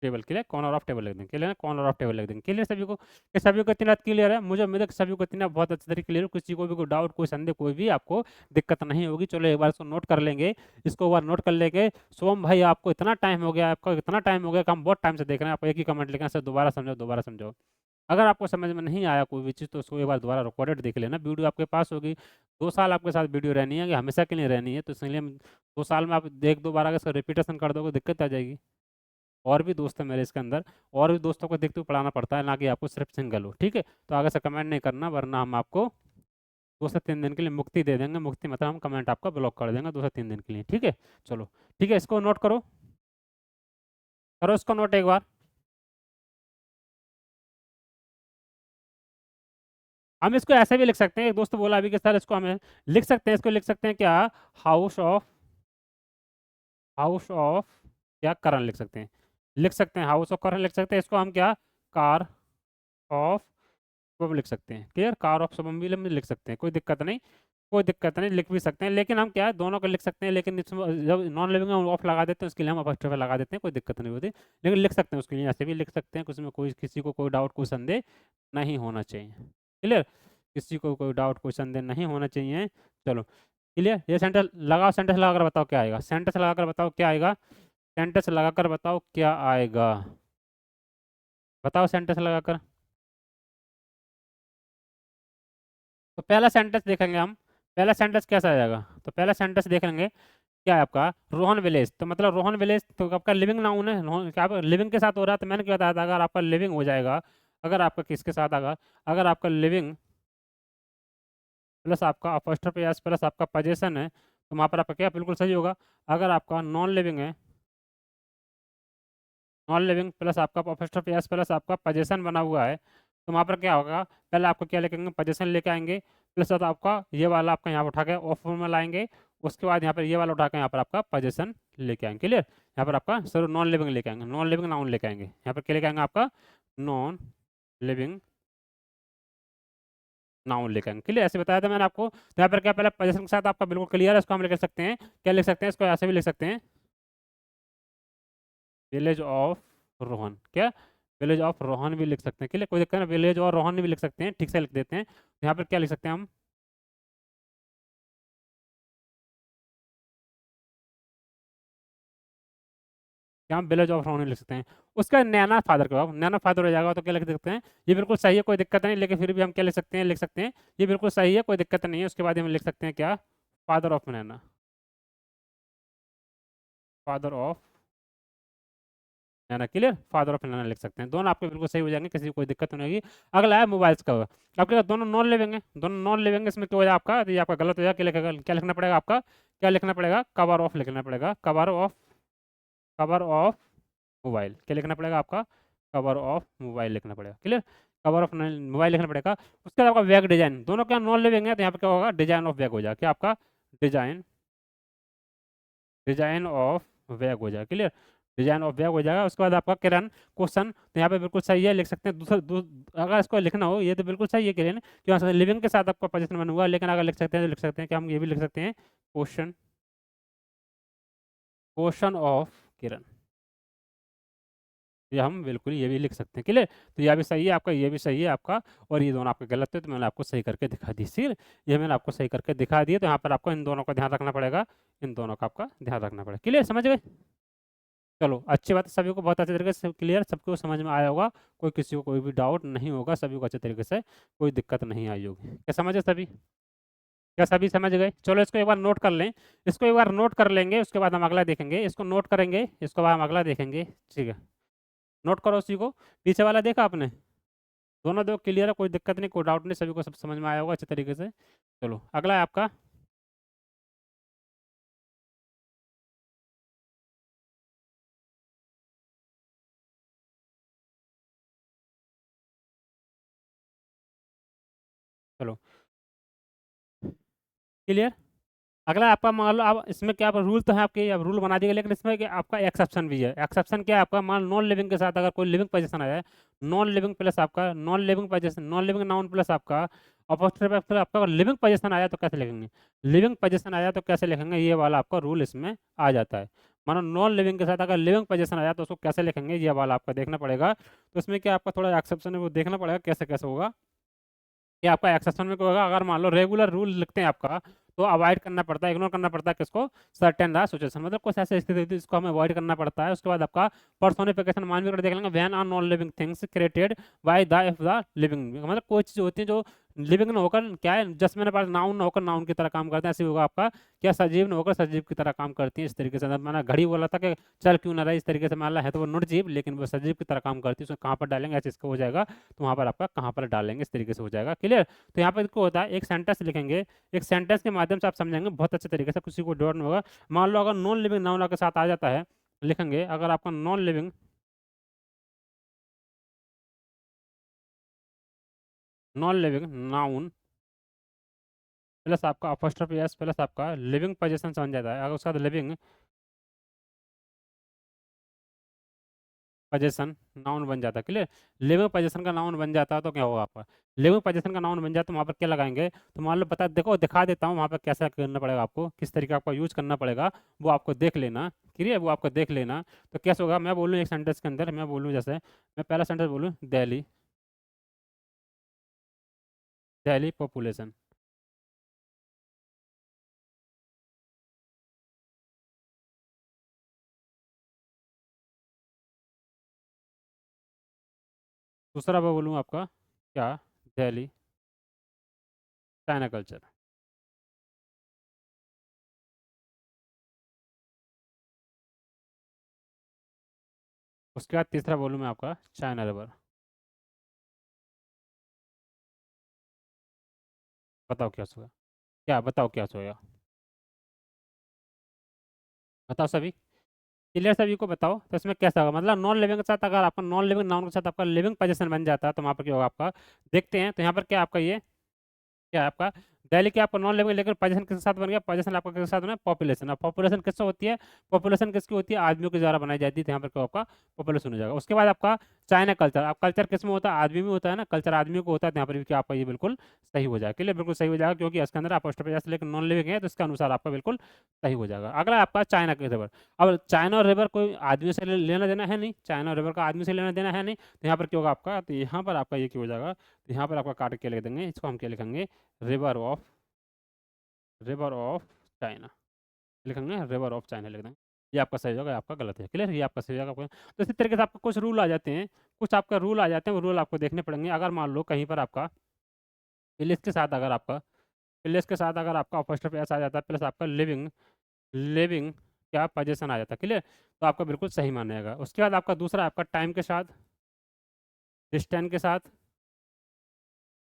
table. Clear? Corner of table लिख देंगे। क्लियर? कॉर्नर ऑफ टेबल लिख देंगे। क्लियर सभी को? ये सभी को इतना क्लियर है? मुझे उम्मीद है कि सभी को इतना बहुत अच्छे तरीके क्लियर है। किसी को भी कोई डाउट, कोई संदेह, कोई भी आपको दिक्कत नहीं होगी। चलो एक बार इसको नोट कर लेंगे, इसको एक बार नोट कर लेंगे। सोम भाई आपको इतना टाइम हो गया, आपको इतना टाइम हो गया कि हम बहुत टाइम से देख रहे हैं, आप एक ही कमेंट लिखें सर दोबारा समझो, दोबारा समझो। अगर आपको समझ में नहीं आया कोई भी चीज़ तो उसको एक बार दोबारा रिकॉर्डेड देख लेना। वीडियो आपके पास होगी, 2 साल आपके साथ वीडियो रहनी है कि हमेशा के लिए रहनी है, तो इसलिए हम 2 साल में आप एक दो बार अगर इसका रिपीटेशन कर दोगे दिक्कत आ जाएगी। और भी दोस्त है मेरे इसके अंदर, और भी दोस्तों को देखते हुए पढ़ाना पड़ता है, ना कि आपको सिर्फ सिंगल हो, ठीक है। तो आगे से कमेंट नहीं करना, वरना हम आपको 2 से 3 दिन के लिए मुक्ति दे देंगे। मुक्ति मतलब हम कमेंट आपका ब्लॉक कर देंगे 2 से 3 दिन के लिए, ठीक है। चलो ठीक है, इसको नोट करो, करो इसको नोट एक बार। हम इसको ऐसे भी लिख सकते हैं, एक दोस्त बोला अभी कि सर इसको हमें लिख सकते हैं, इसको लिख सकते हैं क्या, हाउस ऑफ, हाउस ऑफ क्या करण लिख सकते हैं, लिख सकते हैं हाउस ऑफ करण लिख सकते हैं। इसको हम क्या, कार ऑफ शुभम लिख सकते हैं। क्लियर, कार ऑफ शुभम भी हम लिख सकते हैं, कोई दिक्कत नहीं, कोई दिक्कत नहीं, लिख भी सकते हैं। लेकिन हम क्या है, दोनों को लिख सकते हैं, लेकिन इसमें जब नॉन लिविंग में ऑफ लगा देते हैं उसके लिए हम अपॉस्ट्रोफी लगा देते हैं, कोई दिक्कत नहीं होती। लेकिन लिख सकते हैं उसके लिए, ऐसे भी लिख सकते हैं, उसमें कोई किसी को कोई डाउट कोई संदेह नहीं होना चाहिए। क्लियर, किसी को कोई डाउट कोई संदेह नहीं होना चाहिए। चलो क्लियर, ये सेंटेंस लगाओ, सेंटेंस लगाकर बताओ क्या आएगा, सेंटेंस लगाकर बताओ क्या आएगा, सेंटेंस लगाकर बताओ क्या आएगा, बताओ सेंटेंस लगाकर। तो पहला सेंटेंस देखेंगे हम, पहला सेंटेंस कैसा आ जाएगा, तो पहला सेंटेंस देख लेंगे क्या है आपका, रोहन विलेज। तो मतलब रोहन विलेज तो आपका लिविंग नाउन है, क्या आप लिविंग के साथ हो रहा है। तो मैंने क्या बताया था, अगर आपका लिविंग हो जाएगा, अगर आपका किसके साथ आएगा, अगर आपका लिविंग प्लस आपका अपॉस्ट्रोफी एस प्लस आपका पोजीशन है, तो वहाँ पर आपका क्या बिल्कुल सही होगा। अगर आपका नॉन लिविंग है, नॉन लिविंग प्लस आपका अपॉस्ट्रोफी एस प्लस आपका पोजीशन बना हुआ है, तो वहाँ पर क्या होगा, पहले आपको क्या लिखेंगे, पोजीशन लेके आएंगे, प्लस आपका ये वाला आपका यहाँ पर उठा के ऑफ फॉर्म में लाएंगे, उसके बाद यहाँ पर ये वाला उठा के यहाँ पर आपका पोजीशन लेके आएंगे। क्लियर, यहाँ पर आपका सर नॉन लिविंग लेके आएंगे, नॉन लिविंग नाउन लेके आएंगे, यहाँ पर क्या लेके आएंगे आपका नॉन लिविंग नाउन लेके आएंगे। क्लियर, ऐसे बताया था मैंने आपको। तो यहाँ पर क्या, पहले पोजीशन के साथ आपका बिल्कुल क्लियर है, इसको हम लिख सकते हैं, क्या लिख सकते हैं, इसको ऐसे भी लिख सकते हैं, विलेज ऑफ रोहन, क्या विलेज ऑफ रोहन भी लिख सकते हैं। क्लियर, कोई दिक्कत नहीं, विलेज और रोहन भी लिख सकते हैं, ठीक से लिख देते हैं। यहाँ पर क्या लिख सकते हैं हम, क्या हम विलेज ऑफ रोहन लिख सकते हैं। उसका नैना फादर का, नैना फादर हो जाएगा, तो क्या लिख सकते हैं, ये बिल्कुल सही है, कोई दिक्कत नहीं, लेकिन फिर भी हम क्या लिख सकते हैं, लिख सकते हैं ये बिल्कुल सही है, कोई दिक्कत नहीं है। उसके बाद हम लिख सकते हैं क्या, father of Naina, father of Naina. Clear, father of Naina लिख सकते हैं, दोनों आपके बिल्कुल सही हो जाएंगे, किसी को कोई दिक्कत नहीं होगी। अगला है मोबाइल्स का, आपके दोनों नॉन लिविंग है, दोनों नॉन लिविंग है, इसमें क्या हो जाए आपका, तो ये आपका गलत हो जाएगा। क्या लिखना पड़ेगा आपका, क्या लिखना पड़ेगा, कवर ऑफ लिखना पड़ेगा, cover of, cover of mobile, क्या लिखना पड़ेगा आपका, कवर ऑफ मोबाइल लिखना पड़ेगा। क्लियर, कवर ऑफ मोबाइल लिखना पड़ेगा। उसके बाद आपका बैग डिजाइन, दोनों क्या नॉन लिविंग है, तो यहाँ पे क्या होगा, डिजाइन ऑफ बैग हो जाएगा, क्या आपका डिजाइन, डिजाइन ऑफ बैग हो जाएगा। क्लियर, डिजाइन ऑफ बैग हो जाएगा। उसके बाद आपका किरण क्वेश्चन, तो यहाँ पे बिल्कुल सही है, लिख सकते हैं अगर इसको लिखना हो, ये तो बिल्कुल सही है किरण, क्यों लिविंग के साथ आपका पोजीशन बना हुआ है। लेकिन अगर लिख सकते हैं तो लिख सकते हैं कि हम ये भी लिख सकते हैं, क्वेश्चन, क्वेश्चन ऑफ किरण, ये हम बिल्कुल ये भी लिख सकते हैं। क्लियर, तो यह भी सही है आपका, ये भी सही है आपका, और ये दोनों आपके गलत है, तो मैंने आपको सही करके दिखा दी। सिर ये मैंने आपको सही करके दिखा दिया, तो यहाँ पर आपको इन दोनों का ध्यान रखना पड़ेगा, इन दोनों का आपका ध्यान रखना पड़ेगा। क्लियर, समझ गए। चलो अच्छी बात है, सभी को बहुत अच्छे तरीके से क्लियर, सबको समझ में आया होगा, कोई किसी को कोई भी डाउट नहीं होगा, सभी को अच्छे तरीके से कोई दिक्कत नहीं आई होगी। क्या समझे सभी, क्या सभी समझ गए। चलो इसको एक बार नोट कर लें, इसको एक बार नोट कर लेंगे, उसके बाद हम अगला देखेंगे, इसको नोट करेंगे, इसको बाद हम अगला देखेंगे, ठीक है। नोट करो उसी को, पीछे वाला देखा आपने, दोनों दो क्लियर है, कोई दिक्कत नहीं, कोई डाउट नहीं, सभी को सब समझ में आया होगा अच्छे तरीके से। चलो अगला है आपका, चलो क्लियर। अगला आपका मान लो, आप इसमें क्या रूल तो है आपके, अब रूल बना दिए, लेकिन इसमें क्या आपका एक्सेप्शन भी है। एक्सेप्शन क्या है आपका, मान नॉन लिविंग के साथ अगर कोई लिविंग पोजीशन आ जाए, नॉन लिविंग प्लस आपका non living position, non living noun plus आपका अपॉस्ट्रोफी प्लस आपका लिविंग पोजीशन आया तो कैसे लिखेंगे, लिविंग पोजीशन आया तो कैसे लिखेंगे, ये वाला आपका रूल इसमें आ जाता है। मानो नॉन लिविंग के साथ अगर लिविंग पोजीशन आया तो उसको कैसे लिखेंगे, ये वाला आपका देखना पड़ेगा। तो इसमें क्या आपका थोड़ा एक्सेप्शन है वो देखना पड़ेगा कैसे कैसे होगा। कि आपका एक्सेप्शन में क्या होगा, अगर मान लो रेगुलर रूल लिखते हैं आपका, तो अवॉइड करना पड़ता है, इग्नोर करना पड़ता है किसको, सर्टेन सिचुएशन, मतलब कुछ ऐसे स्थिति होती है जिसको हमें अवॉइड करना पड़ता है। उसके बाद आपका पर्सोनिफिकेशन मान भी कर देख लेंगे, when are non living things created by the if the living, मतलब कोई चीज़ होती है जो लिविंग न होकर क्या है, जस्ट मैंने पास नाउन न होकर नाउन की तरह काम करते हैं, ऐसे होगा आपका क्या, सजीव न होकर सजीव की तरह काम करती है। इस तरीके से मैंने घड़ी बोला था कि चल क्यों ना रही, इस तरीके से मान ला है तो वो निर्जीव लेकिन वो सजीव की तरह काम करती है, उसको कहाँ पर डालेंगे ऐसे इसका हो जाएगा, तो वहाँ पर आपका कहाँ पर डालेंगे इस तरीके से हो जाएगा। क्लियर। तो यहाँ पर इसको होता है एक सेंटेंस लिखेंगे, एक सेंटेंस के माध्यम से आप समझेंगे बहुत अच्छे तरीके से, किसी को डाउट नहीं होगा। मान लो अगर नॉन लिविंग नाउन आपके साथ आ जाता है, लिखेंगे अगर आपका नॉन लिविंग नाउन प्लस आपका अपोस्ट्रोफी एस प्लस आपका लिविंग पोजीशन बन जाता है, अगर उसका लिविंग पोजीशन नाउन बन जाता है। क्लियर। लिविंग पोजीशन का नाउन बन जाता है तो क्या होगा आपका, लिविंग पोजीशन का नाउन बन जाता है तो वहाँ पर क्या लगाएंगे, तो मान लो बता देखो दिखा देता हूँ वहाँ पर कैसा करना पड़ेगा आपको, किस तरीके आपको यूज करना पड़ेगा वो आपको देख लेना। क्लियर, वो आपको देख लेना। तो कैसे होगा, मैं बोलूँ एक सेंटेंस के अंदर, मैं बोलूँ जैसे मैं पहला सेंटेंस बोलूँ दिल्ली, दिल्ली पॉपुलेशन। दूसरा मैं बोलूँ आपका क्या, दिल्ली चाइना कल्चर। उसके बाद तीसरा बोलूँ मैं आपका चाइना रिवर। बताओ क्या होगा, क्या बताओ क्या होगा, बताओ सभी। क्लियर सभी को बताओ। तो इसमें कैसा होगा, मतलब नॉन लिविंग के साथ अगर आपका नॉन लिविंग नाउन के साथ आपका लिविंग पोजीशन बन जाता है तो वहाँ पर क्या होगा आपका, देखते हैं। तो यहाँ पर क्या आपका ये क्या है आपका, दिल्ली के आपका नॉन लिविंग लेकर पोजीशन किसके साथ बन गया, पोजीशन आपका किसके साथ बना, पॉपुलेशन। अब पॉपुलेशन किससे होती है, पॉपुलेशन किसकी होती है, आदमियों के द्वारा बनाई जाती है, तो यहाँ पर क्या आपका पॉपुलेशन हो जाएगा। उसके बाद आपका चाइना कल्चर, अब कल्चर किस में होता है, आदमी में होता है ना, कल्चर आदमी को होता है, तो यहाँ पर भी क्या आपका ये बिल्कुल सही हो जाएगा। क्लियर, बिल्कुल सही हो जाएगा क्योंकि इसके अंदर अपोस्ट्रोफी लेकिन नॉन लिविंग है तो इसके अनुसार आपका बिल्कुल सही हो जाएगा। अगला आपका चाइना के रिवर। अब चाइना और रिवर कोई आदमी से लेना देना है नहीं, चाइना और रिवर का आदमी से लेना देना है नहीं, तो यहाँ पर क्या होगा आपका, तो यहाँ पर आपका ये क्या हो जाएगा, तो यहाँ पर आपका काट के लिख देंगे, इसको हम क्या लिखेंगे, रिवर ऑफ चाइना लिखेंगे, रिवर ऑफ चाइना लिख देंगे। ये आपका सही होगा, आपका गलत है। क्लियर, ये आपका सही होगा आपका। तो इसी तरीके से आपका कुछ रूल आ जाते हैं, कुछ आपका रूल आ जाते हैं, वो रूल आपको देखने पड़ेंगे। अगर मान लो कहीं पर आपका प्लेस के साथ अगर आपका प्लेस के साथ अगर आपका अपोस्ट्रोफी एस आ जाता है प्लस आपका लिविंग लिविंग क्या पोजीशन आ जाता है, क्लियर, तो आपका बिल्कुल सही माना जाएगा। उसके बाद आपका दूसरा आपका टाइम के साथ, डिस्टेंस के साथ,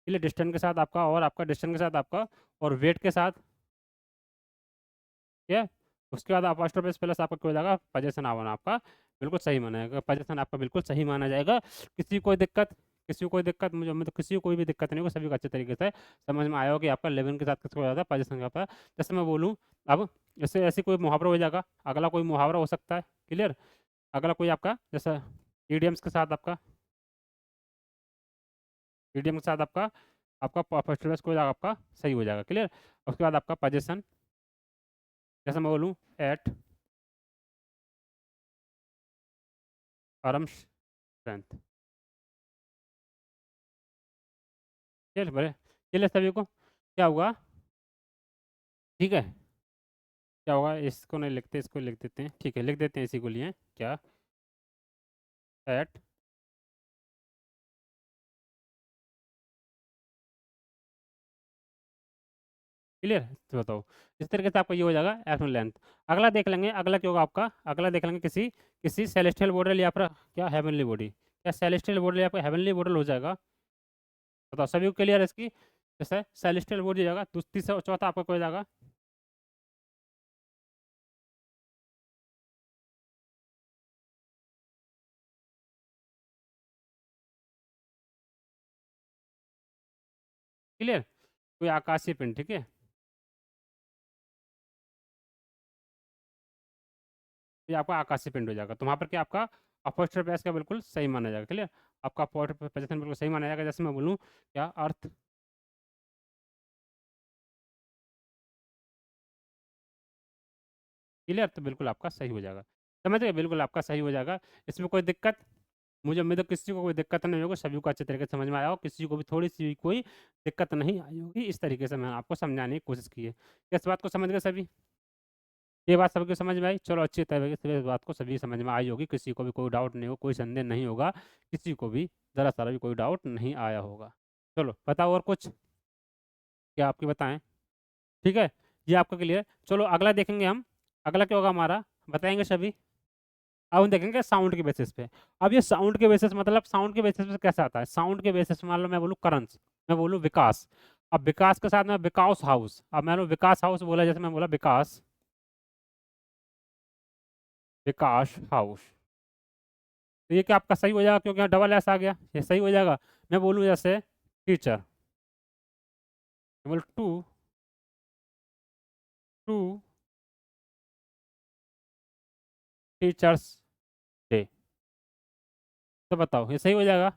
क्लियर, डिस्टेंस के साथ आपका, और आपका डिस्टेंस के साथ आपका, और वेट के साथ, ठीक है। उसके बाद अपोस्ट्रोफी प्लस आपका क्या हो जाएगा, पोजीशन आना आपका बिल्कुल सही माना जाएगा, पोजीशन आपका बिल्कुल सही माना जाएगा। किसी को कोई दिक्कत, किसी को कोई दिक्कत, मुझे मतलब किसी को कोई भी दिक्कत नहीं होगी, सभी को अच्छे तरीके से समझ में आया हो कि आपका 11 के साथ किसको हो जाता है, पोजीशन का होता है। जैसे मैं बोलूँ अब, जैसे ऐसी कोई मुहावरा हो जाएगा, अगला कोई मुहावरा हो सकता है। क्लियर, अगला कोई आपका जैसा ईडियम्स के साथ आपका, ईडियम के साथ आपका आपका अपोस्ट्रोफी को आपका सही हो जाएगा। क्लियर, उसके बाद आपका पोजीशन, जैसे मैं बोलूँ एट आर्म स्ट्रेंथ। चल बड़े, चलिए सभी को क्या हुआ, ठीक है, क्या होगा, इसको नहीं लिखते, इसको लिख देते हैं, ठीक है, लिख देते हैं इसी को लिए क्या, एट, क्लियर। तो बताओ, इस तरीके से आपको ये हो जाएगा एट लेंथ। अगला देख लेंगे, अगला क्या होगा आपका, अगला देख लेंगे किसी किसी सेलेस्टियल बॉडी या फिर क्या हेवनली बॉडी, क्या सेलेस्टियल बॉडी या फिर हेवनली बॉडी हो जाएगा, बताओ सभी को क्लियर है इसकी। जैसे सेलेस्टियल बॉडी हो जाएगा, तीसरा चौथा आपका क्या हो जाएगा, क्लियर, कोई आकाशीय पिंड, ठीक है, ये आपका आकाशीय पिंड हो जाएगा। तो वहाँ पर क्या आपका अपोस्ट्रोफी एस का बिल्कुल सही माना जाएगा। क्लियर, आपका पोजीशन बिल्कुल सही माना जाएगा। जैसे मैं बोलूँ क्या, अर्थ, क्लियर, तो बिल्कुल आपका सही हो जाएगा। समझ गए, बिल्कुल आपका सही हो जाएगा। इसमें कोई दिक्कत, मुझे उम्मीद है किसी को कोई दिक्कत नहीं होगी, सभी को अच्छे तरीके से समझ में आया हो, किसी को भी थोड़ी सी भी कोई दिक्कत नहीं आई होगी। इस तरीके से मैंने आपको समझाने की कोशिश की है। इस बात को समझ गए सभी, ये बात सबको समझ में आई, चलो अच्छी तरीके से इस बात को सभी समझ में आई होगी, किसी को भी कोई डाउट नहीं हो, कोई संदेह नहीं होगा, किसी को भी ज़रा सारा भी कोई डाउट नहीं आया होगा। चलो बताओ और कुछ। क्या आपकी बताएं? ठीक है, ये आपका क्लियर। चलो अगला देखेंगे हम। अगला क्या होगा हमारा, बताएंगे सभी। अब हम देखेंगे साउंड के बेसिस पे। अब ये साउंड के बेसिस मतलब साउंड के बेसिस पे कैसा आता है, साउंड के बेसिस मान लो मैं बोलूँ करंस, मैं बोलूँ विकास। अब विकास के साथ में विकास हाउस, अब मैंने विकास हाउस बोला, जैसे मैं बोला विकास, विकास हाउस, तो ये क्या आपका सही हो जाएगा, क्योंकि यहाँ डबल एस आ गया, ये सही हो जाएगा। मैं बोलूँ जैसे टीचर, बोल टू, टू टीचर्स डे, तो बताओ ये सही हो जाएगा,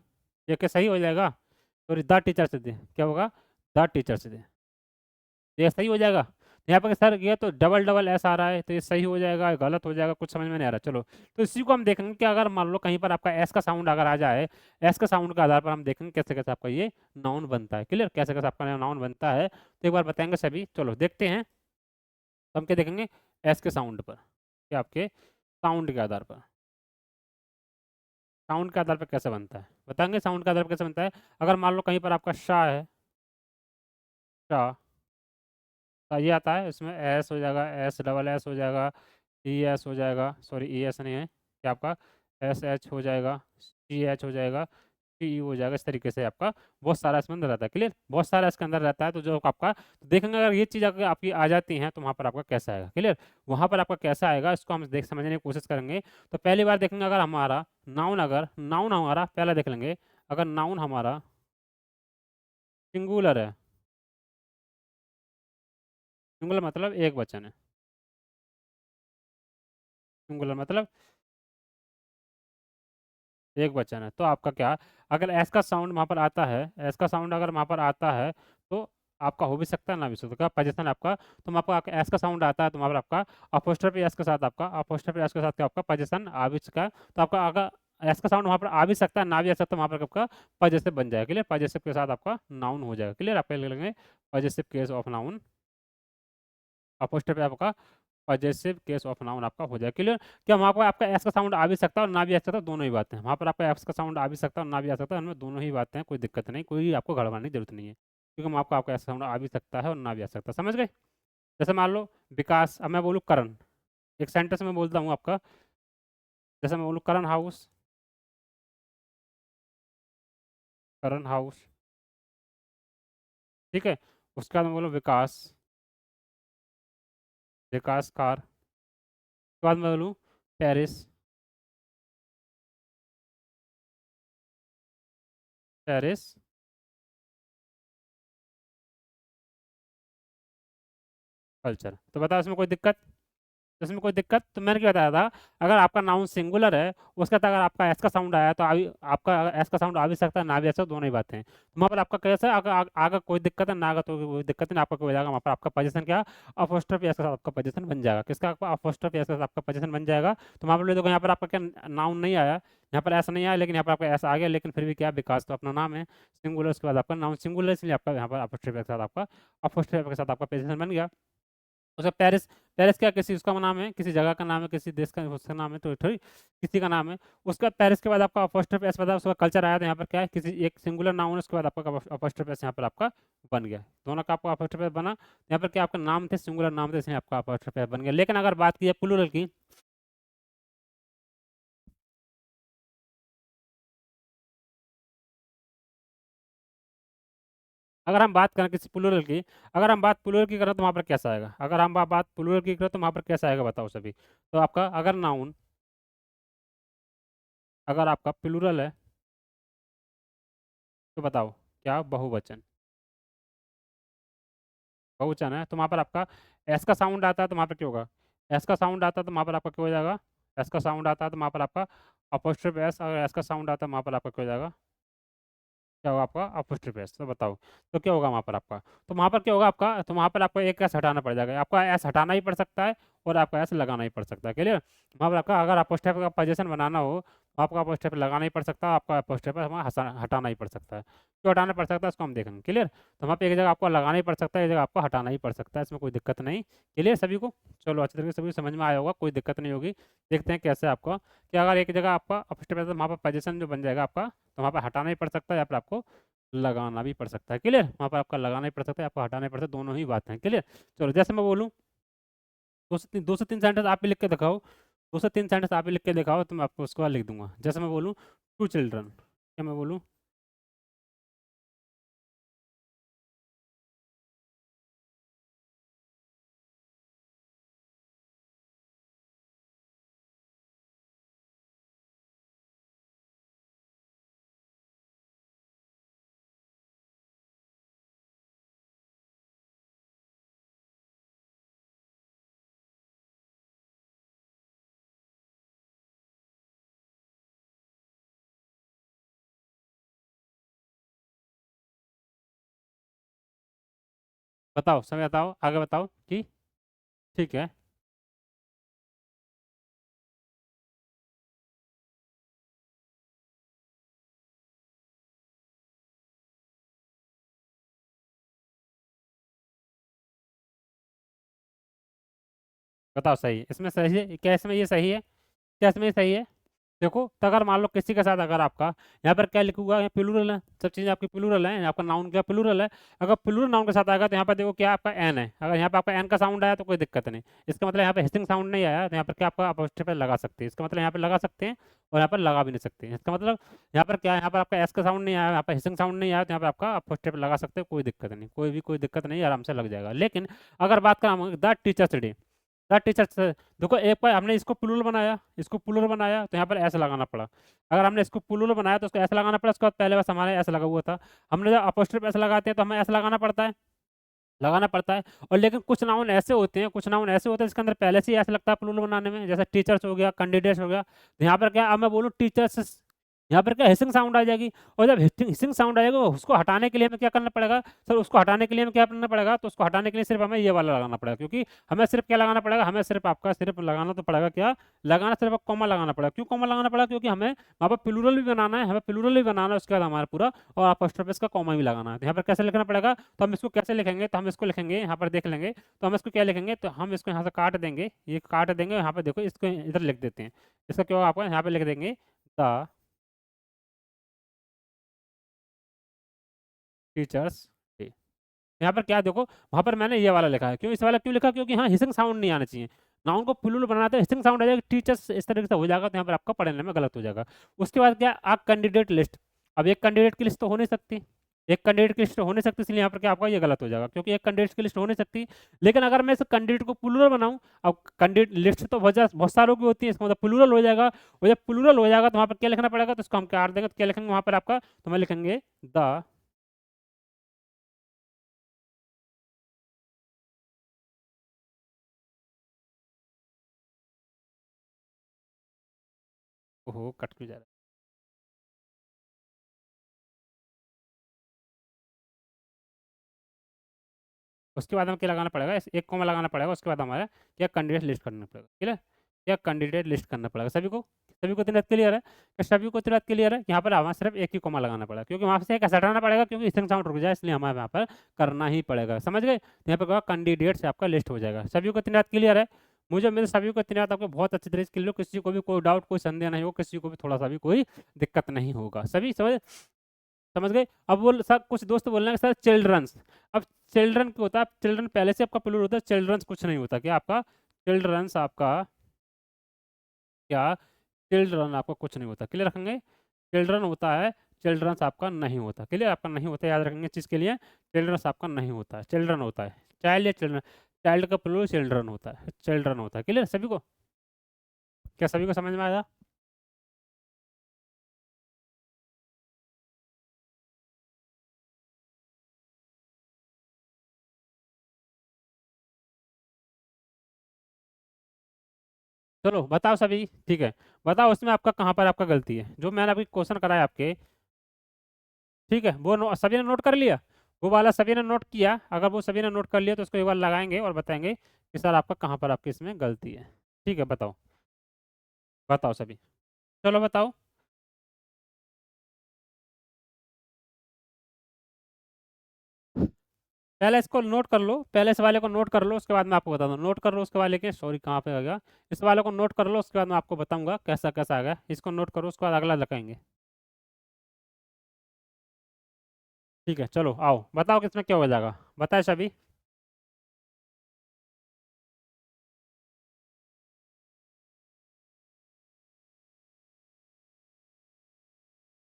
ये क्या सही हो जाएगा? तो द टीचर्स डे क्या होगा, द टीचर्स डे, ये सही हो जाएगा। यहाँ पर सर ये तो डबल डबल एस आ रहा है, तो ये सही हो जाएगा, गलत हो जाएगा, कुछ समझ में नहीं आ रहा। चलो तो इसी को हम देखेंगे कि अगर मान लो कहीं पर आपका एस का साउंड अगर आ जाए, एस का साउंड के आधार पर हम देखेंगे कैसे कैसे आपका ये नाउन बनता है। क्लियर, कैसे कैसे आपका नाउन बनता है, तो एक बार बताएंगे सभी। चलो देखते हैं। तो हम क्या देखेंगे, एस के साउंड पर, क्या आपके साउंड के आधार पर, साउंड के आधार पर कैसे बनता है बताएंगे, साउंड के आधार पर कैसे बनता है। अगर मान लो कहीं पर आपका शाह है, शाह, तो ये आता है, इसमें एस हो जाएगा, एस डबल एस हो जाएगा, ई एस हो जाएगा, सॉरी ई एस नहीं है, क्या आपका एस एच हो जाएगा, सी एच हो जाएगा, टी ई हो जाएगा। इस तरीके से आपका बहुत सारा इसमें अंदर रहता है। क्लियर, बहुत सारा इसके अंदर रहता है। तो जो आपका तो देखेंगे अगर ये चीज़ अगर आपकी आ जाती हैं तो वहाँ पर आपका कैसा आएगा। क्लियर, वहाँ पर आपका कैसा आएगा इसको हम देख समझने की कोशिश करेंगे। तो पहली बार देखेंगे अगर हमारा नाउन, अगर नाउन हमारा पहला देख लेंगे, अगर नाउन हमारा सिंगुलर है, सिंगुलर मतलब एक वचन है, सिंगुलर मतलब एक वचन है, तो आपका क्या, अगर एस का साउंड वहाँ पर आता है, एस का साउंड अगर वहाँ पर आता है तो आपका हो भी सकता है ना भी सकता, पोजीशन आपका, तो वहाँ पर आपका एस का साउंड आता है तो वहाँ पर आपका अपोस्ट्रोफी एस के साथ, आपका अपोस्ट्रोफी एस के साथ क्या आपका पोजीशन आ भी सका। तो आपका अगर एस का साउंड वहाँ पर आ भी सकता है, ना भी आ सकता, वहाँ पर आपका पॉजिटिव बन जाएगा। क्लियर, पॉजिटिव के साथ आपका नाउन हो जाएगा। क्लियर, आप लिख लेंगे positive case of noun, apostrophe आपका पॉजेसिव केस ऑफ नाउन आपका हो जाएगा। क्लियर, क्या वहाँ पर आपका एस का साउंड आ भी सकता है और ना भी आ सकता है, दोनों ही बातें हैं। वहाँ पर आपका एस का साउंड आ भी सकता है और ना भी आ सकता है, उनमें दोनों ही बातें हैं, कोई दिक्कत नहीं, कोई आपको गड़बड़ाने की जरूरत नहीं है, क्योंकि वहाँ आपका आपका एस साउंड आ भी सकता है और ना भी आ सकता है। समझ गए? जैसे मान लो विकास, अब मैं बोलूँ करण, एक सेंटेंस में बोलता हूँ आपका, जैसे मैं बोलूँ करण हाउस, करण हाउस, ठीक है। उसके बाद मैं बोलूँ विकास, विकास कार, उसके बाद मैं बोलूँ पेरिस, पेरिस कल्चर, तो बताओ इसमें कोई दिक्कत, तो इसमें कोई दिक्कत, तो मैंने क्या बताया था, अगर आपका नाउन सिंगुलर है उसके बाद अगर आपका एस का साउंड आया तो आपका एस का साउंड आ भी सकता है, ना भी आ सकता, दोनों ही बातें हैं। तो वहाँ पर आपका कैसा है, अगर आगे कोई दिक्कत है, ना आगा तो कोई दिक्कत नहीं, आपका कोई जाएगा वहाँ पर आपका पोजीशन क्या, अपोस्ट्रोफी एस के साथ आपका पोजीशन बन जाएगा। किसका, आपका अपोस्ट्रोफी एस के साथ आपका पोजीशन बन जाएगा। तो वहाँ पर देखो यहाँ पर आपका क्या नाउन नहीं आया, यहाँ पर ऐसा नहीं आया, लेकिन यहाँ पर आपका ऐसा आ गया, लेकिन फिर भी क्या, विकास तो अपना नाम है, सिंगुलर उसके बाद आपका नाउन सिंगुलर, इसलिए आपका यहाँ पर अपोस्ट्रोफी के साथ आपका, अपोस्ट्रोफी के साथ आपका पोजीशन बन गया। उसका पेरिस, पेरिस क्या किसी उसका नाम है, किसी जगह का नाम है, किसी देश का उसका नाम है, तो थोड़ी किसी का नाम है। उसका पेरिस के बाद आपका अपोस्ट्रोफी एस बता, उसका कल्चर आया, तो यहाँ पर क्या है, किसी एक सिंगुलर नाउन है, उसके बाद आपका अपोस्ट्रोफी एस यहाँ पर आपका बन गया, दोनों का आपका अपोस्ट्रोफी एस बना। यहाँ पर क्या आपका नाम थे, सिंगुलर नाम थे, इसलिए आपका अपोस्ट्रोफी एस बन गया। लेकिन अगर बात की है प्लूरल की, अगर हम बात करें किसी प्लूरल की, अगर हम बात प्लूरल की करें तो वहाँ पर कैसा आएगा, अगर हम बात प्लूरल की करें तो वहाँ पर कैसा आएगा बताओ सभी। तो आपका अगर नाउन, अगर आपका प्लूरल है तो बताओ क्या बहुवचन, बहुवचन है, तो वहाँ पर आपका एस का साउंड आता है तो वहाँ पर क्या होगा, एस का साउंड आता है तो वहाँ पर आपका क्या हो जाएगा, एस का साउंड आता है तो वहाँ पर आपका अपोस्ट्रोफ एस, अगर एस का साउंड आता है वहाँ पर आपका क्या हो जाएगा, क्या होगा आपका अपोस्ट्रोफ एस। तो बताओ तो क्या होगा वहाँ पर आपका, तो वहाँ पर क्या होगा आपका, तो वहाँ पर आपको एक एस हटाना पड़ जाएगा, आपका एस हटाना ही पड़ सकता है और आपका एस लगाना ही पड़ सकता है। क्लियर, वहाँ पर आपका अगर अपोस्ट्रोफ का पोजीशन बनाना हो तो आपका अपोस्ट्रोफ लगाना ही पड़ सकता है, आपका अपोस्ट्रोफ हमारा हटाना ही पड़ सकता है। क्यों हटाना पड़ सकता है उसको हम देखेंगे। क्लियर, तो वहाँ पे एक जगह आपको लगाना ही पड़ सकता है, एक जगह आपको हटाना ही पड़ सकता है, इसमें कोई दिक्कत नहीं। क्लियर सभी को, चलो अच्छी तरीके से सभी को समझ में आया होगा, कोई दिक्कत नहीं होगी। देखते हैं कैसे आपको, कि अगर एक जगह आपका अपोस्ट्रोफ वहाँ पर पोजीशन जो बन जाएगा आपका, तो वहाँ पर हटाना ही पड़ सकता है या फिर आपको लगाना भी पड़ सकता है। क्लियर, वहाँ पर आपका लगाना भी पड़ सकता है, आपको हटाना भी पड़ सकता है, दोनों ही बातें हैं। क्लियर। चलो जैसे मैं बोलूँ, दो से तीन सेंटेंस आप भी लिख के दिखाओ, दो से तीन सेंटेंस आप भी लिख के दिखाओ, तो मैं आपको उसके बाद लिख दूंगा। जैसे मैं बोलूँ टू चिल्ड्रन, क्या मैं बोलूँ? बताओ, समय बताओ, आगे बताओ कि ठीक है। बताओ सही है, इसमें सही है क्या? इसमें ये सही है क्या? इसमें ये सही है? देखो, तो अगर मान लो किसी के साथ अगर आपका यहाँ पर क्या लिखूंगा, यहाँ प्लूरल है, सब चीज़ आपकी प्लूरल है, आपका नाउन क्या प्लूरल है। अगर प्लूरल नाउन के साथ आएगा तो यहाँ पर देखो क्या आपका एन है, अगर यहाँ पर आपका एन का साउंड आया तो कोई दिक्कत नहीं। इसका मतलब यहाँ पे हिसिंग साउंड नहीं आया तो यहाँ पर क्या आपका अपोस्ट्रोफ पे लगा सकते हैं, इसका मतलब यहाँ पे लगा सकते हैं और यहाँ पर लगा भी नहीं सकते हैं। इसका मतलब यहाँ पर क्या है, यहाँ पर आपका एस का साउंड नहीं आया, यहाँ पर हिसिंग साउंड नहीं आया, तो यहाँ पर आपका अपोस्ट्रोफ लगा सकते हैं, कोई दिक्कत नहीं, कोई दिक्कत नहीं, आराम से लग जाएगा। लेकिन अगर बात करें the teachers day, the teachers, देखो एक बार हमने इसको प्लूरल बनाया, इसको प्लूरल बनाया तो यहाँ पर ऐसे लगाना पड़ा। अगर हमने इसको प्लूरल बनाया तो उसको ऐसे लगाना पड़ा, उसके बाद पहले बस हमारे ऐसे लगा हुआ था। हमने जब अपोस्ट्रोफ ऐसे लगाते हैं तो हमें ऐसे लगाना पड़ता है, लगाना पड़ता है। और लेकिन कुछ नाउन ऐसे होते हैं, कुछ नाउन ऐसे होते हैं जिसके अंदर पहले से ही ऐसा लगता है प्लूरल बनाने में, जैसे टीचर्स हो गया, कैंडिडेट्स हो गया। तो यहाँ पर क्या, अब मैं बोलूँ टीचर्स, यहाँ पर क्या हिसिंग साउंड आ जाएगी। और जब हिसिंग साउंड आएगा उसको हटाने के लिए हमें क्या करना पड़ेगा सर, उसको हटाने के लिए हमें क्या करना पड़ेगा, तो उसको हटाने के लिए सिर्फ हमें ये वाला लगाना पड़ेगा, क्योंकि हमें सिर्फ क्या लगाना पड़ेगा, हमें सिर्फ आपका सिर्फ लगाना तो पड़ेगा क्या, लगाना सिर्फ कॉमा लगाना पड़ेगा। क्यों कॉमा लगाना पड़ेगा? क्योंकि हमें वहाँ पर प्लूरल भी बनाना है, हमें प्लूरल भी बनाना है, उसके बाद हमारा पूरा और अपोस्ट्रोफ का कॉमा भी लगाना है। तो यहाँ पर कैसे लिखना पड़ेगा, तो हम इसको कैसे लिखेंगे, तो हम इसको लिखेंगे, यहाँ पर देख लेंगे, तो हम इसको क्या लिखेंगे, तो हम इसको यहाँ से काट देंगे, ये काट देंगे, यहाँ पर देखो इसको इधर लिख देते हैं। इसका क्या होगा, आपको यहाँ पे लिख देंगे द टीचर्स डे। यहाँ पर क्या देखो, वहाँ पर मैंने ये वाला लिखा है, क्यों इस वाला क्यों लिखा, क्योंकि हाँ हिसिंग साउंड नहीं आना चाहिए। नाउन को प्लूरल बनाना था, हिसिंग साउंड आ जाएगा, टीचर्स इस तरीके से हो जाएगा, तो यहाँ पर आपका पढ़ने में गलत हो जाएगा। उसके बाद क्या, आप कैंडिडेट लिस्ट, अब एक कैंडिडेट की लिस्ट तो हो नहीं सकती, एक कैंडिडेट की लिस्ट हो नहीं सकती, इसलिए यहाँ पर क्या आपका ये गलत हो जाएगा, क्योंकि एक कैंडिडेट की लिस्ट हो नहीं सकती। लेकिन अगर मैं इस कैंडिडेट को प्लूरल बनाऊं, अब कैंडिडेट लिस्ट तो वजह बहुत सारों की होती है, इसका मतलब प्लूरल हो जाएगा। और जब प्लूरल हो जाएगा तो वहाँ पर क्या लिखना पड़ेगा, तो इसको हम काट देंगे, तो क्या लिखेंगे वहाँ पर आपका, तो मैं लिखेंगे द, ओहो कट क्यों जा रहा है। उसके बाद हमें क्या लगाना पड़ेगा, एक कॉमा लगाना पड़ेगा, उसके बाद हमारा क्या कैंडिडेट लिस्ट करना पड़ेगा। क्लियर, क्या कैंडिडेट लिस्ट करना पड़ेगा सभी को, सभी को इतना क्लियर है कि सभी को इतना क्लियर है। यहाँ पर हमें सिर्फ एक ही कॉमा लगाना पड़ेगा, क्योंकि वहाँ से एक ऐसा हटाना पड़ेगा, क्योंकि स्ट्रिंग साउंड रुक जाए, इसलिए हमें यहाँ पर करना ही पड़ेगा। समझ गए? तो यहाँ पर कैंडिडेट से आपका लिस्ट हो जाएगा। सभी को इतना क्लियर है? मुझे मेरे सभी को इतना आपको बहुत अच्छी तरीके से क्लियर, किसी को भी कोई डाउट कोई संदेह नहीं हो, किसी को भी थोड़ा सा भी कोई दिक्कत नहीं होगा। सभी समझ समझ गए? अब वो सर कुछ दोस्त बोल रहे हैं सर चिल्ड्रंस, अब चिल्ड्रन क्या होता है, चिल्ड्रन पहले से आपका प्लूरल होता है, चिल्ड्रंस कुछ नहीं होता क्या आपका, चिल्ड्रंस आपका क्या, चिल्ड्रन आपका कुछ नहीं होता। क्लियर रखेंगे? चिल्ड्रन होता है, चिल्ड्रंस आपका नहीं होता। क्लियर, आपका नहीं होता, याद रखेंगे चीज़ के लिए, चिल्ड्रंस आपका नहीं होता है, चिल्ड्रन होता है। चाइल्ड या चिल्ड्रन, चाइल्ड का प्लूरल चिल्ड्रन होता है, चिल्ड्रन होता है। क्लियर सभी को? क्या सभी को समझ में आया? चलो बताओ सभी, ठीक है, बताओ उसमें आपका कहाँ पर आपका गलती है, जो मैंने अभी क्वेश्चन कराया आपके। ठीक है, वो सभी ने नोट कर लिया, वो वाला सभी ने नोट किया? अगर वो सभी ने नोट कर लिया तो उसको एक बार लगाएंगे और बताएंगे कि सर आपका कहाँ पर आपके इसमें गलती है। ठीक है, बताओ, बताओ सभी, चलो बताओ। पहले इसको नोट कर लो, पहले इस वाले को नोट कर लो, उसके बाद मैं आपको बता दूँ। नोट कर लो उसके बाद, लेके सॉरी कहाँ पे आ गया, इस वाले को नोट कर लो, उसके बाद मैं आपको बताऊंगा कैसा कैसा आ गया। इसको नोट करो, उसके बाद अगला लगाएंगे। ठीक है, चलो आओ बताओ किसमें क्या हो जाएगा, बताए सभी।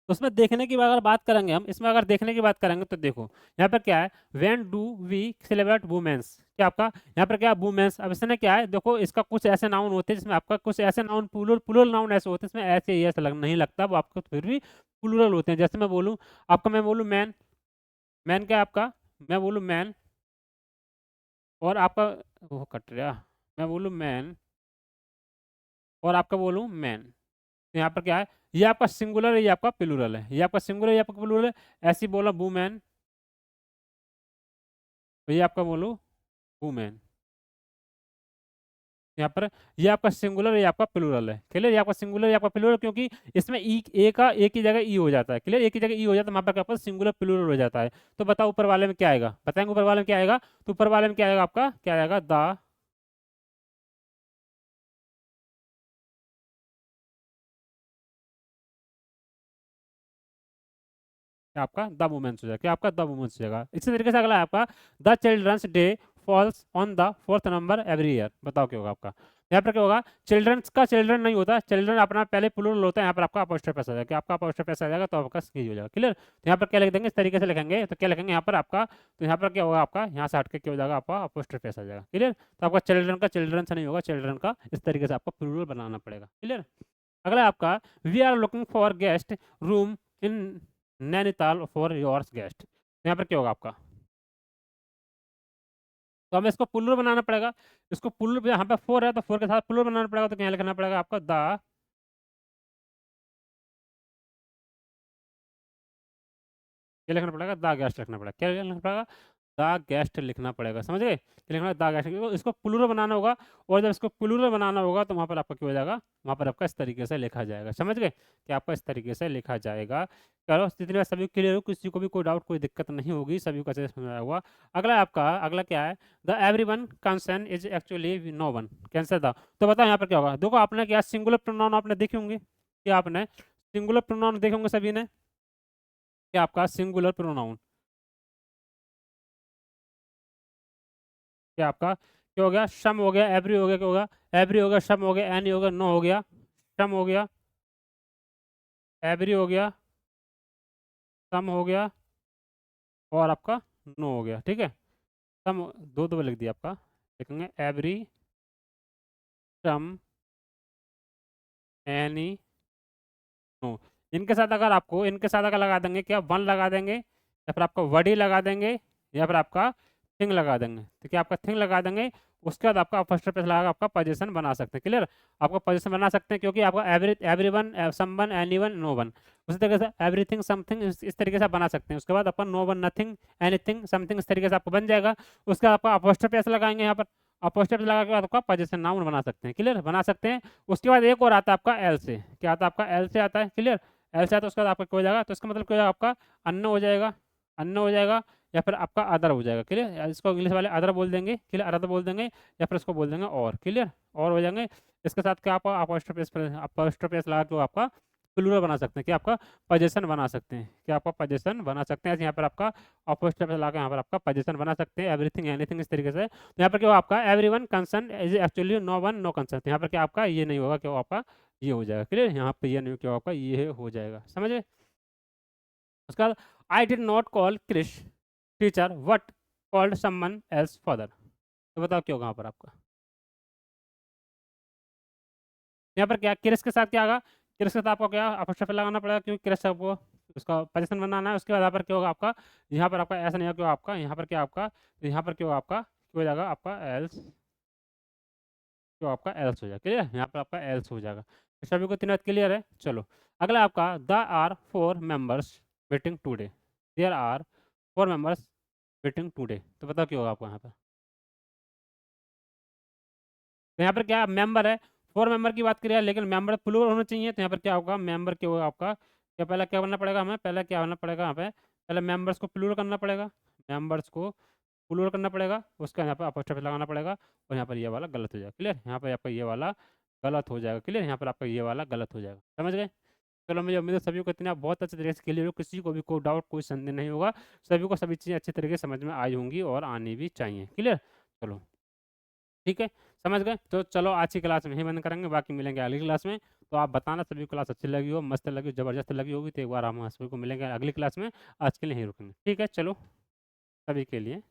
उसमें देखने की अगर बात करेंगे हम, इसमें अगर देखने की बात करेंगे तो देखो यहाँ पर क्या है, when do we celebrate women's, क्या आपका यहाँ पर क्या वुमेन्स, अब इसने क्या है देखो, इसका कुछ ऐसे नाउन होते हैं जिसमें आपका कुछ ऐसे नाउन प्लूरल प्लूरल नाउन ऐसे होते हैं इसमें ऐसे ही ऐसा नहीं लगता, वो आपको फिर भी प्लूरल होते हैं। जैसे मैं बोलूँ आपका, मैं बोलूँ मैन, मैन क्या है आपका, मैं बोलूँ मैन, और आपका वो कट रहा, मैं बोलूँ मैन और आपका बोलूँ मैन, तो यहाँ पर क्या है, ये आपका सिंगुलर है, ये आपका प्लूरल है, ये आपका सिंगुलर है, ये आपका प्लूरल है। ऐसे ही बोला वुमेन, तो ये आपका बोलो वुमेन, यहाँ पर ये आपका सिंगुलर, ये आपका प्लूरल है। क्लियर, ये आपका सिंगुलर, ये आपका प्लूरल, क्योंकि इसमें ई ए का एक ही जगह ई हो जाता है। क्लियर, एक ही जगह ई हो जाता है, वहाँ पर आपका सिंगुलर प्लूरल हो जाता है। तो बताओ ऊपर वाले में क्या आएगा, बताएंगे ऊपर वाले में क्या आएगा, तो ऊपर वाले में क्या आएगा आपका, क्या आएगा द, आपका द वुमेन्स हो जाएगा, क्या आपका द वुमेन्स हो जाएगा। इसी तरीके से अगला है आपका the children's day falls on the fourth number every year, बताओ क्या होगा आपका, यहाँ पर क्या होगा, चिल्ड्रंस का चिल्ड्रन नहीं होता, चिल्ड्रन अपना पहले प्लूरल होता है, यहाँ पर आपका अपोस्ट्रोफ आ जाएगा, आपका अपोस्ट्रोफ आ जाएगा तो आपका सही हो जाएगा। क्लियर, तो यहाँ पर क्या लिख देंगे, इस तरीके से लिखेंगे, तो क्या लिखेंगे यहाँ पर आपका, तो यहाँ पर क्या होगा आपका, यहाँ से हटके क्या हो जाएगा आपका अपोस्ट्रोफ आ जाएगा। क्लियर, तो आपका चिल्ड्रन का चिल्ड्रन से नहीं होगा, चिल्ड्रन का इस तरीके से आपको प्लूरल बनाना पड़ेगा। क्लियर, अगला आपका we are looking for guest room in Nainital for yours guest, यहाँ पर क्या होगा आपका, तो हमें इसको पुल्लर बनाना पड़ेगा, इसको पुल्लर यहाँ पे फोर है तो फोर के साथ पुल्लर बनाना पड़ेगा, तो क्या लिखना पड़ेगा आपका द, क्या लिखना पड़ेगा द गेस्ट लिखना पड़ेगा, क्या लिखना पड़ेगा द गेस्ट लिखना पड़ेगा, समझ गए, क्या लिखना द गेस्ट, इसको प्लूरल बनाना होगा, और जब इसको प्लूरल बनाना होगा तो वहाँ पर आपका क्या हो जाएगा, वहाँ पर आपका इस तरीके से लिखा जाएगा, समझ गए, कि आपका इस तरीके से लिखा जाएगा। चलो जितनी बार सभी क्लियर हो, किसी को भी कोई डाउट कोई दिक्कत नहीं होगी, सभी को अच्छे से समझ हुआ। अगला आपका, अगला क्या है, the every one concern is actually no one cancer the, तो बताओ यहाँ पर क्या होगा, देखो आपने क्या सिंगुलर प्रोनाउन आपने देखे होंगे, क्या आपने सिंगुलर प्रोनाउन देखे होंगे सभी ने, क्या आपका सिंगुलर प्रोनाउन, क्या आपका क्या हो गया, सम हो गया, एवरी हो गया, क्या होगा एवरी हो गया, सम हो गया, एनी हो गया, नो हो गया, सम हो गया, एवरी हो गया, सम हो गया, और आपका नो हो गया। ठीक है, सम दो दो लिख दिया आपका, लिखेंगे एवरी, सम, एनी, नो। इनके साथ अगर आपको, इनके साथ अगर लगा देंगे क्या, वन लगा देंगे, या फिर आपका वडी लगा देंगे, या फिर आपका थिंग लगा देंगे, तो क्या आपका थिंग लगा देंगे, उसके बाद आपका फर्स्ट पे लगा आपका पोजीशन बना सकते हैं। क्लियर, आपका पोजीशन बना सकते हैं, क्योंकि आपका every everyone, someone, anyone, no one, उसी तरीके से एवरीथिंग समथिंग इस तरीके से आप बना सकते हैं। उसके बाद आपका no one, nothing, anything, something, इस तरीके से आपको बन जाएगा। उसके बाद आपका अपोस्ट्रोफी ऐसे लगाएंगे यहाँ पर, अपोस्ट्रोफी लगा के बाद आपका पोजीशन नाउन बना सकते हैं। क्लियर, बना सकते हैं। उसके बाद एक और आता है आपका एल से, क्या आता है आपका एल से आता है। क्लियर, एल से आता है, उसके बाद आपका क्या हो जाएगा, तो इसका मतलब क्या हो जाएगा आपका अन्न हो जाएगा, अन्न हो जाएगा, या फिर आपका अदर हो जाएगा। क्लियर, इसको इंग्लिश वाले अदर बोल देंगे। क्लियर, अदर बोल देंगे, या फिर इसको बोल देंगे और। क्लियर, और हो जाएंगे। इसके साथ क्या आपका अपोस्ट्रोफी लगा के आपका प्लूरल बना सकते हैं, कि आपका पोजीशन बना सकते हैं, कि आपका पोजीशन बना सकते हैं। यहाँ पर आपका अपोस्ट्रोफी लगा के यहाँ पर आपका पोजीशन बना सकते हैं, एवरीथिंग एनीथिंग इस तरीके से। तो यहाँ पर क्या होगा आपका everyone concern is actually no one no concern, यहाँ पर क्या आपका ये नहीं होगा, क्या आपका ये हो जाएगा। क्लियर, यहाँ पे ये नहीं, क्या आपका ये हो जाएगा, समझे। उसके बाद I did not call Krish teacher what called someone else father, तो बताओ क्या होगा यहाँ पर आपका, यहाँ पर क्या क्रिस के साथ क्या होगा, क्रिस के साथ आपको क्या अपोस्ट्रोफी लगाना पड़ेगा, क्योंकि क्रिस आपको उसका पोजीशन बनाना है। उसके बाद यहाँ पर क्या होगा आपका, यहाँ पर आपका ऐसा नहीं होगा, क्या आपका यहाँ पर क्या आपका, तो यहाँ पर क्या होगा आपका, क्या हो जाएगा आपका एल्स, जो आपका एल्स हो जाएगा। क्लियर, यहाँ पर आपका एल्स हो जाएगा। तो सभी को तीन बात क्लियर है। चलो अगला आपका there are four members waiting today, there are four members waiting today, तो बताओ क्या होगा आपको यहाँ पर, तो यहाँ पर क्या मेंबर है, फोर मेंबर की बात करिए, लेकिन मेंबर प्लूरल होना चाहिए, तो यहाँ पर क्या होगा मेंबर क्या होगा आपका, क्या पहले क्या बनना पड़ेगा हमें, पहले क्या बनना पड़ेगा यहाँ पे, पहले मेंबर्स को प्लूरल करना पड़ेगा, मेंबर्स को प्लूरल करना पड़ेगा, उसका यहाँ पर अपोस्ट्रोफी लगाना पड़ेगा, और यहाँ पर ये वाला गलत हो जाएगा। क्लियर, यहाँ पर आपका ये वाला गलत हो जाएगा। क्लियर, यहाँ पर आपका ये वाला गलत हो जाएगा, समझ गए। चलो मुझे उम्मीद है सभी को इतना बहुत अच्छे तरीके से क्लियर हो, किसी को भी कोई डाउट कोई संदेह नहीं होगा, सभी को सभी चीज़ें अच्छे तरीके से समझ में आई होंगी और आनी भी चाहिए। क्लियर? चलो ठीक है, समझ गए? तो चलो आज की क्लास में ही बंद करेंगे, बाकी मिलेंगे अगली क्लास में। तो आप बताना सभी को क्लास अच्छी लगी हो, मस्त लगी हो, ज़बरदस्त लगी होगी तो एक बार हम सभी को मिलेंगे अगली क्लास में। आज के लिए यहीं रुकेंगे। ठीक है, चलो सभी के लिए।